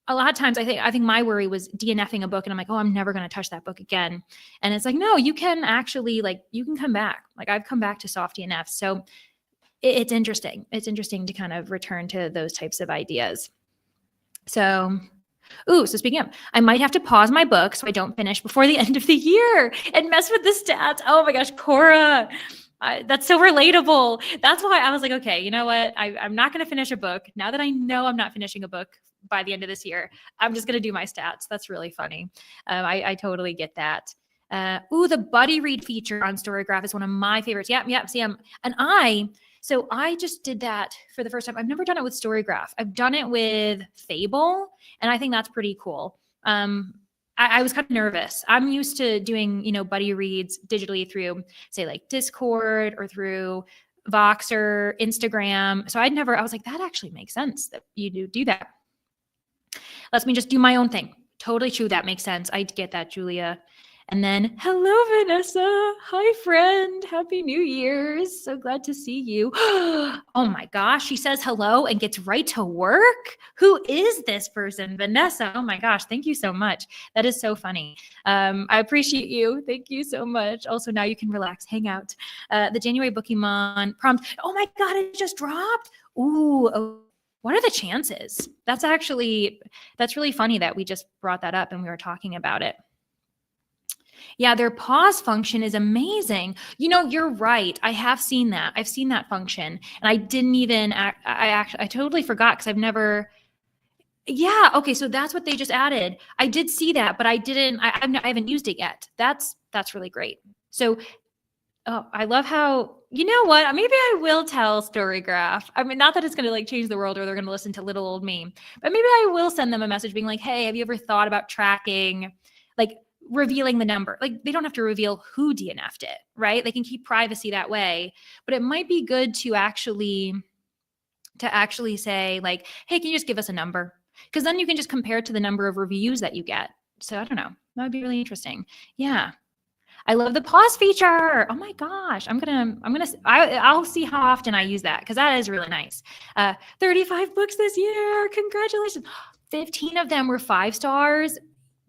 a lot of times I think my worry was DNFing a book, and I'm like, oh, I'm never going to touch that book again. And it's like, no, you can actually, like, you can come back. Like, I've come back to soft DNF. So it's interesting. It's interesting to kind of return to those types of ideas. So speaking of, I might have to pause my book so I don't finish before the end of the year and mess with the stats. Oh my gosh, Cora, that's so relatable. That's why I was like, okay, you know what? I'm not going to finish a book. Now that I know I'm not finishing a book by the end of this year, I'm just going to do my stats. That's really funny. I totally get that. The buddy read feature on Storygraph is one of my favorites. Yep. See, so I just did that for the first time. I've never done it with Storygraph. I've done it with Fable, and I think that's pretty cool. I was kind of nervous. I'm used to doing, buddy reads digitally through, say, like Discord or through Voxer, Instagram. So I was like, that actually makes sense that you do that. Lets me just do my own thing. Totally true. That makes sense. I get that, Julia. And then, hello, Vanessa. Hi, friend. Happy New Year's. So glad to see you. Oh my gosh. She says hello and gets right to work. Who is this person? Vanessa. Oh my gosh. Thank you so much. That is so funny. I appreciate you. Thank you so much. Also, now you can relax, hang out. The January Bookie Month prompt. Oh my God, it just dropped. Ooh. What are the chances? That's really funny that we just brought that up and we were talking about it. Yeah, their pause function is amazing. You're right. I have seen that. I've seen that function, and I didn't even, I totally forgot, because I've never, yeah. Okay. So that's what they just added. I did see that, but I haven't used it yet. That's really great. So, I love how, you know what, maybe I will tell Storygraph. I mean, not that it's going to change the world or they're going to listen to little old me, but maybe I will send them a message being like, hey, have you ever thought about tracking, revealing the number? They don't have to reveal who DNF'd it, right? They can keep privacy that way, but it might be good to actually say, hey, can you just give us a number? Because then you can just compare it to the number of reviews that you get. So I don't know. That would be really interesting. Yeah. I love the pause feature. Oh my gosh. I'll see how often I use that, because that is really nice. 35 books this year. Congratulations. 15 of them were 5 stars.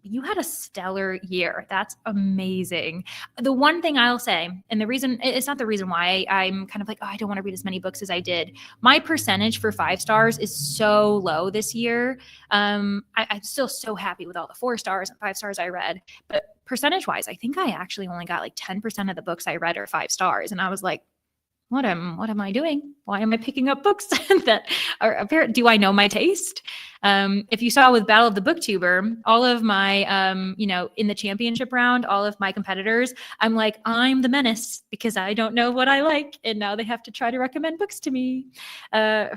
You had a stellar year. That's amazing. The one thing I'll say, and it's not the reason why I'm kind of like, I don't want to read as many books as I did. My percentage for 5 stars is so low this year. I'm still so happy with all the 4 stars and 5 stars I read. But percentage wise, I think I actually only got 10% of the books I read are 5 stars. And I was like, what am I doing? Why am I picking up books that are apparent? Do I know my taste? If you saw with Battle of the Booktuber, all of my, in the championship round, all of my competitors, I'm like, I'm the menace because I don't know what I like. And now they have to try to recommend books to me.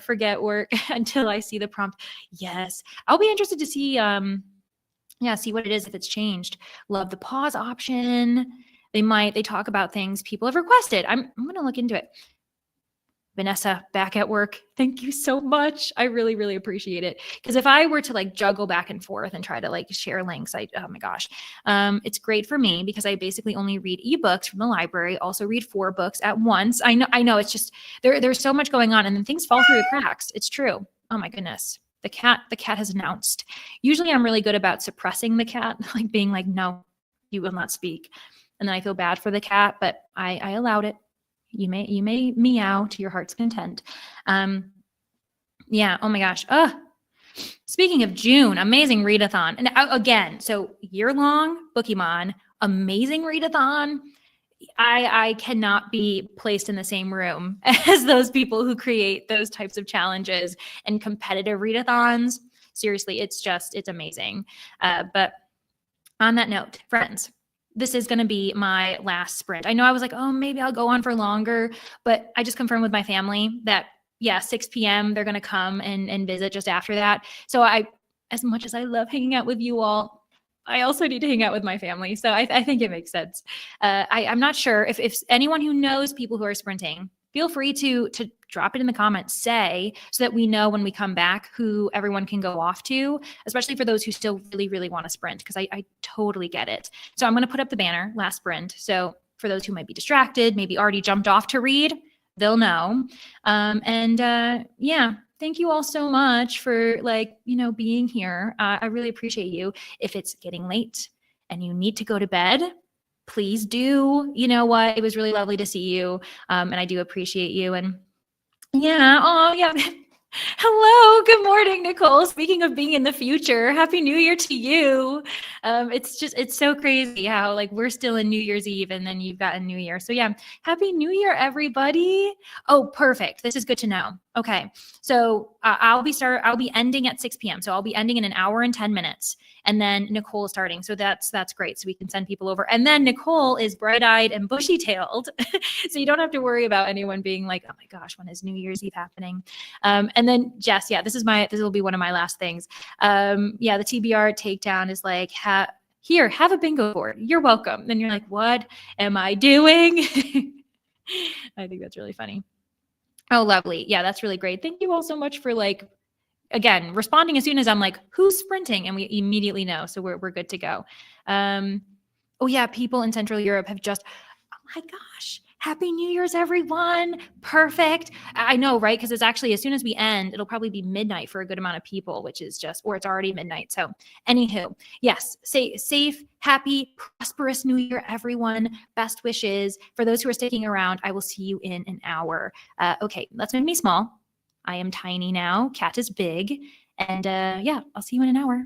Forget work until I see the prompt. Yes. I'll be interested to see, see what it is, if it's changed. Love the pause option. They talk about things people have requested. I'm going to look into it. Vanessa, back at work. Thank you so much. I really, really appreciate it. Because if I were to like juggle back and forth and try to like share links, oh my gosh, it's great for me because I basically only read ebooks from the library. Also read 4 books at once. I know. It's just there's so much going on, and then things fall through the cracks. It's true. Oh my goodness. The cat has announced. Usually, I'm really good about suppressing the cat, like being like, no, you will not speak, and then I feel bad for the cat, but I allowed it. You may meow to your heart's content. Yeah. Oh my gosh. Speaking of June, amazing readathon. And again, so year-long Pokemon, amazing readathon. I cannot be placed in the same room as those people who create those types of challenges and competitive readathons. Seriously, it's amazing. But on that note, friends, this is going to be my last sprint. I know I was like, oh, maybe I'll go on for longer, but I just confirmed with my family that, yeah, 6 p.m. they're going to come and visit just after that. So as much as I love hanging out with you all, I also need to hang out with my family. So I think it makes sense. I'm not sure if anyone who knows people who are sprinting, feel free to drop it in the comments, so that we know when we come back who everyone can go off to, especially for those who still really, really want to sprint, because I totally get it. So I'm going to put up the banner, last sprint. So for those who might be distracted, maybe already jumped off to read, they'll know. Yeah, thank you all so much for being here. I really appreciate you. If it's getting late and you need to go to bed, please do. You know what? It was really lovely to see you. And I do appreciate you. And yeah, oh yeah. Hello, good morning, Nicole. Speaking of being in the future, Happy New Year to you. It's so crazy how like we're still in New Year's Eve and then you've got a new year. So yeah, Happy New Year, everybody. Oh, perfect. This is good to know. Okay, so I'll be ending at 6 p.m. So I'll be ending in an hour and 10 minutes. And then Nicole is starting. So that's great. So we can send people over. And then Nicole is bright-eyed and bushy-tailed. So you don't have to worry about anyone being like, oh my gosh, when is New Year's Eve happening? And then Jess, yeah, this will be one of my last things. Yeah, the TBR takedown is like, here, have a bingo board. You're welcome. Then you're like, what am I doing? I think that's really funny. Oh, lovely. Yeah, that's really great. Thank you all so much for again, responding as soon as I'm like, who's sprinting? And we immediately know. So we're good to go. Oh yeah, people in Central Europe have just, oh my gosh, Happy New Year's, everyone. Perfect. I know, right? Because it's actually, as soon as we end, it'll probably be midnight for a good amount of people, which is or it's already midnight. So anywho, yes, safe, happy, prosperous New Year, everyone. Best wishes. For those who are sticking around, I will see you in an hour. Okay, let's make me small. I am tiny now. Cat is big. And yeah, I'll see you in an hour.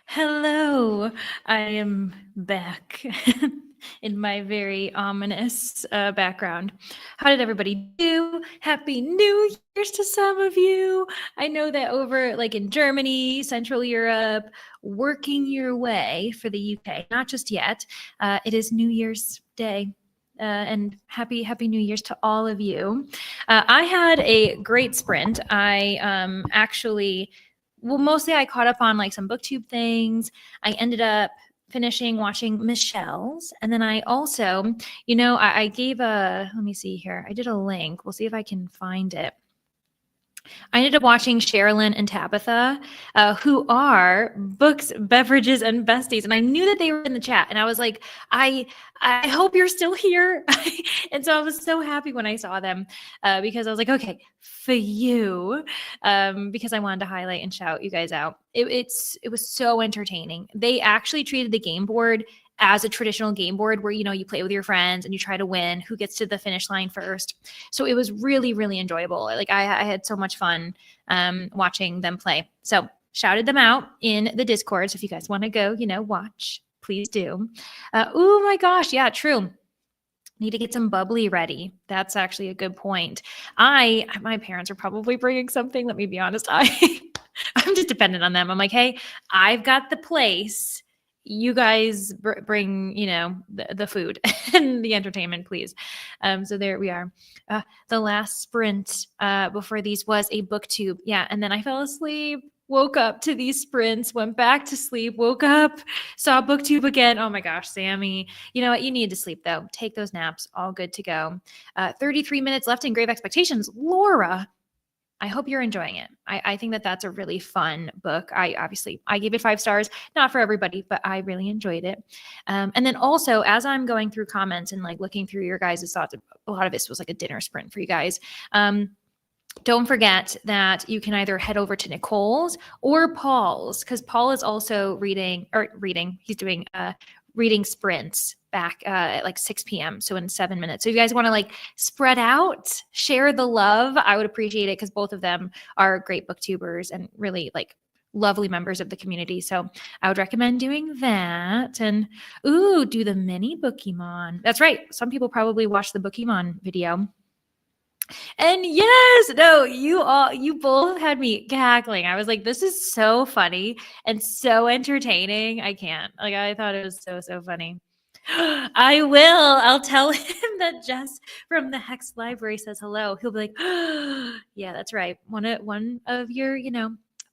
Hello, I am back in my very ominous background. How did everybody do? Happy New Year's to some of you. I know that over like in Germany, Central Europe, working your way for the UK, not just yet. It is New Year's Day. And happy New Year's to all of you. I had a great sprint. I actually mostly I caught up on like some booktube things. I ended up finishing watching Michelle's. And then I also, I gave let me see here. I did a link. We'll see if I can find it. I ended up watching Sherilyn and Tabitha, who are books, beverages, and besties. And I knew that they were in the chat. And I was like, I hope you're still here. And so I was so happy when I saw them because I was like, okay, for you, because I wanted to highlight and shout you guys out. It was so entertaining. They actually treated the game board as a traditional game board where, you play with your friends and you try to win who gets to the finish line first. So it was really, really enjoyable. Like I had so much fun watching them play. So shouted them out in the Discord. So if you guys want to go, watch, please do. Oh my gosh. Yeah, true. Need to get some bubbly ready. That's actually a good point. My parents are probably bringing something. Let me be honest. I'm just dependent on them. I'm like, hey, I've got the place. You guys bring, the food and the entertainment, please. So there we are. The last sprint before these was a booktube. Yeah. And then I fell asleep, woke up to these sprints, went back to sleep, woke up, saw booktube again. Oh my gosh, Sammy. You know what? You need to sleep though. Take those naps. All good to go. 33 minutes left in Grave Expectations. Laura, I hope you're enjoying it. I think that that's a really fun book. I gave it 5 stars, not for everybody, but I really enjoyed it. And then also, as I'm going through comments and like looking through your guys' thoughts, a lot of this was like a dinner sprint for you guys. Don't forget that you can either head over to Nicole's or Paul's, because Paul is also reading. He's doing reading sprints back at like 6 p.m. So in 7 minutes. So if you guys want to like spread out, share the love, I would appreciate it because both of them are great booktubers and really like lovely members of the community. So I would recommend doing that. And do the mini Bookemon. That's right. Some people probably watched the Bookemon video. And yes, no, you both had me cackling. I was like, this is so funny and so entertaining. I can't. Like, I thought it was so funny. I will. I'll tell him that Jess from the Hex Library says hello. He'll be like, yeah, that's right. One of your,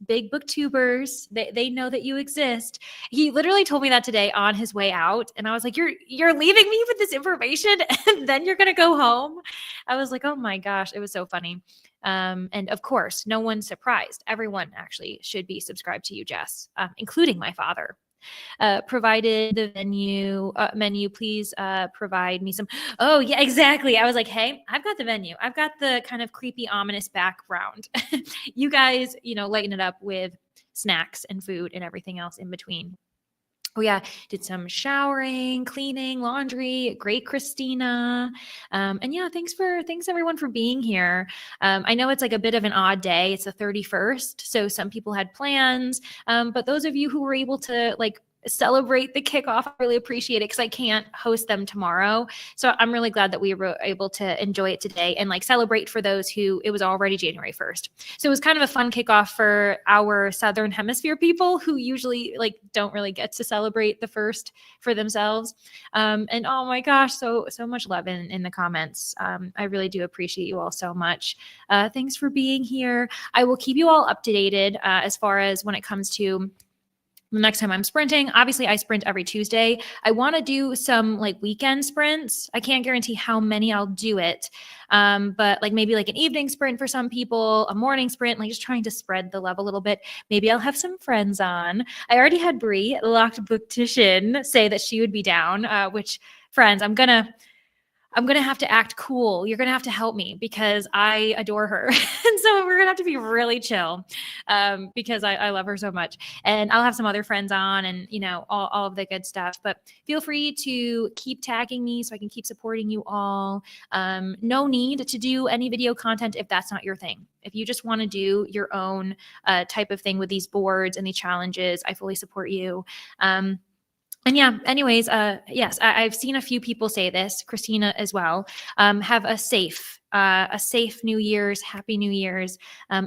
big booktubers. They know that you exist. He literally told me that today on his way out. And I was like, you're leaving me with this information and then you're going to go home. I was like, oh my gosh, it was so funny. And of course, no one's surprised. Everyone actually should be subscribed to you, Jess, including my father. Provided the menu, please provide me some. Oh yeah, exactly. I was like, hey, I've got the menu. I've got the kind of creepy, ominous background. You guys, lighten it up with snacks and food and everything else in between. Oh yeah, did some showering, cleaning, laundry. Great, Christina. And yeah, thanks everyone for being here. I know it's like a bit of an odd day. It's the 31st, so some people had plans. But those of you who were able to like celebrate the kickoff, I really appreciate it because I can't host them tomorrow. So I'm really glad that we were able to enjoy it today and like celebrate for those who it was already January 1st. So it was kind of a fun kickoff for our Southern Hemisphere people who usually like don't really get to celebrate the first for themselves. And oh my gosh, so much love in the comments. I really do appreciate you all so much. Thanks for being here. I will keep you all up to date as far as when it comes to the next time I'm sprinting. Obviously, I sprint every Tuesday. I want to do some like weekend sprints. I can't guarantee how many I'll do it. But like maybe like an evening sprint for some people, a morning sprint, like just trying to spread the love a little bit. Maybe I'll have some friends on. I already had Bree, Locked Booktician, say that she would be down, which friends, I'm gonna I'm going to have to act cool. You're going to have to help me because I adore her. And so we're going to have to be really chill because I love her so much. And I'll have some other friends on and, all of the good stuff. But feel free to keep tagging me so I can keep supporting you all. No need to do any video content if that's not your thing. If you just want to do your own type of thing with these boards and these challenges, I fully support you. And yeah, anyways, yes, I've seen a few people say this, Christina as well. Have a safe New Year's, Happy New Year's.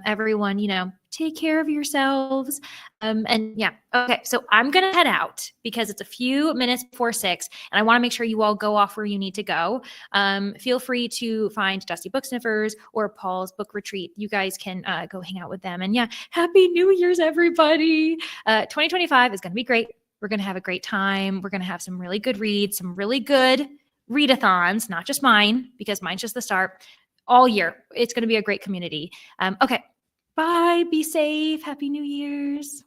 Everyone, take care of yourselves. And yeah, okay, so I'm gonna head out because it's a few minutes before 6, and I want to make sure you all go off where you need to go. Feel free to find Dusty Book Sniffers or Paul's Book Retreat. You guys can go hang out with them. And yeah, Happy New Year's, everybody. 2025 is gonna be great. We're going to have a great time. We're going to have some really good reads, some really good readathons, not just mine, because mine's just the start, all year. It's going to be a great community. Okay. Bye. Be safe. Happy New Year's.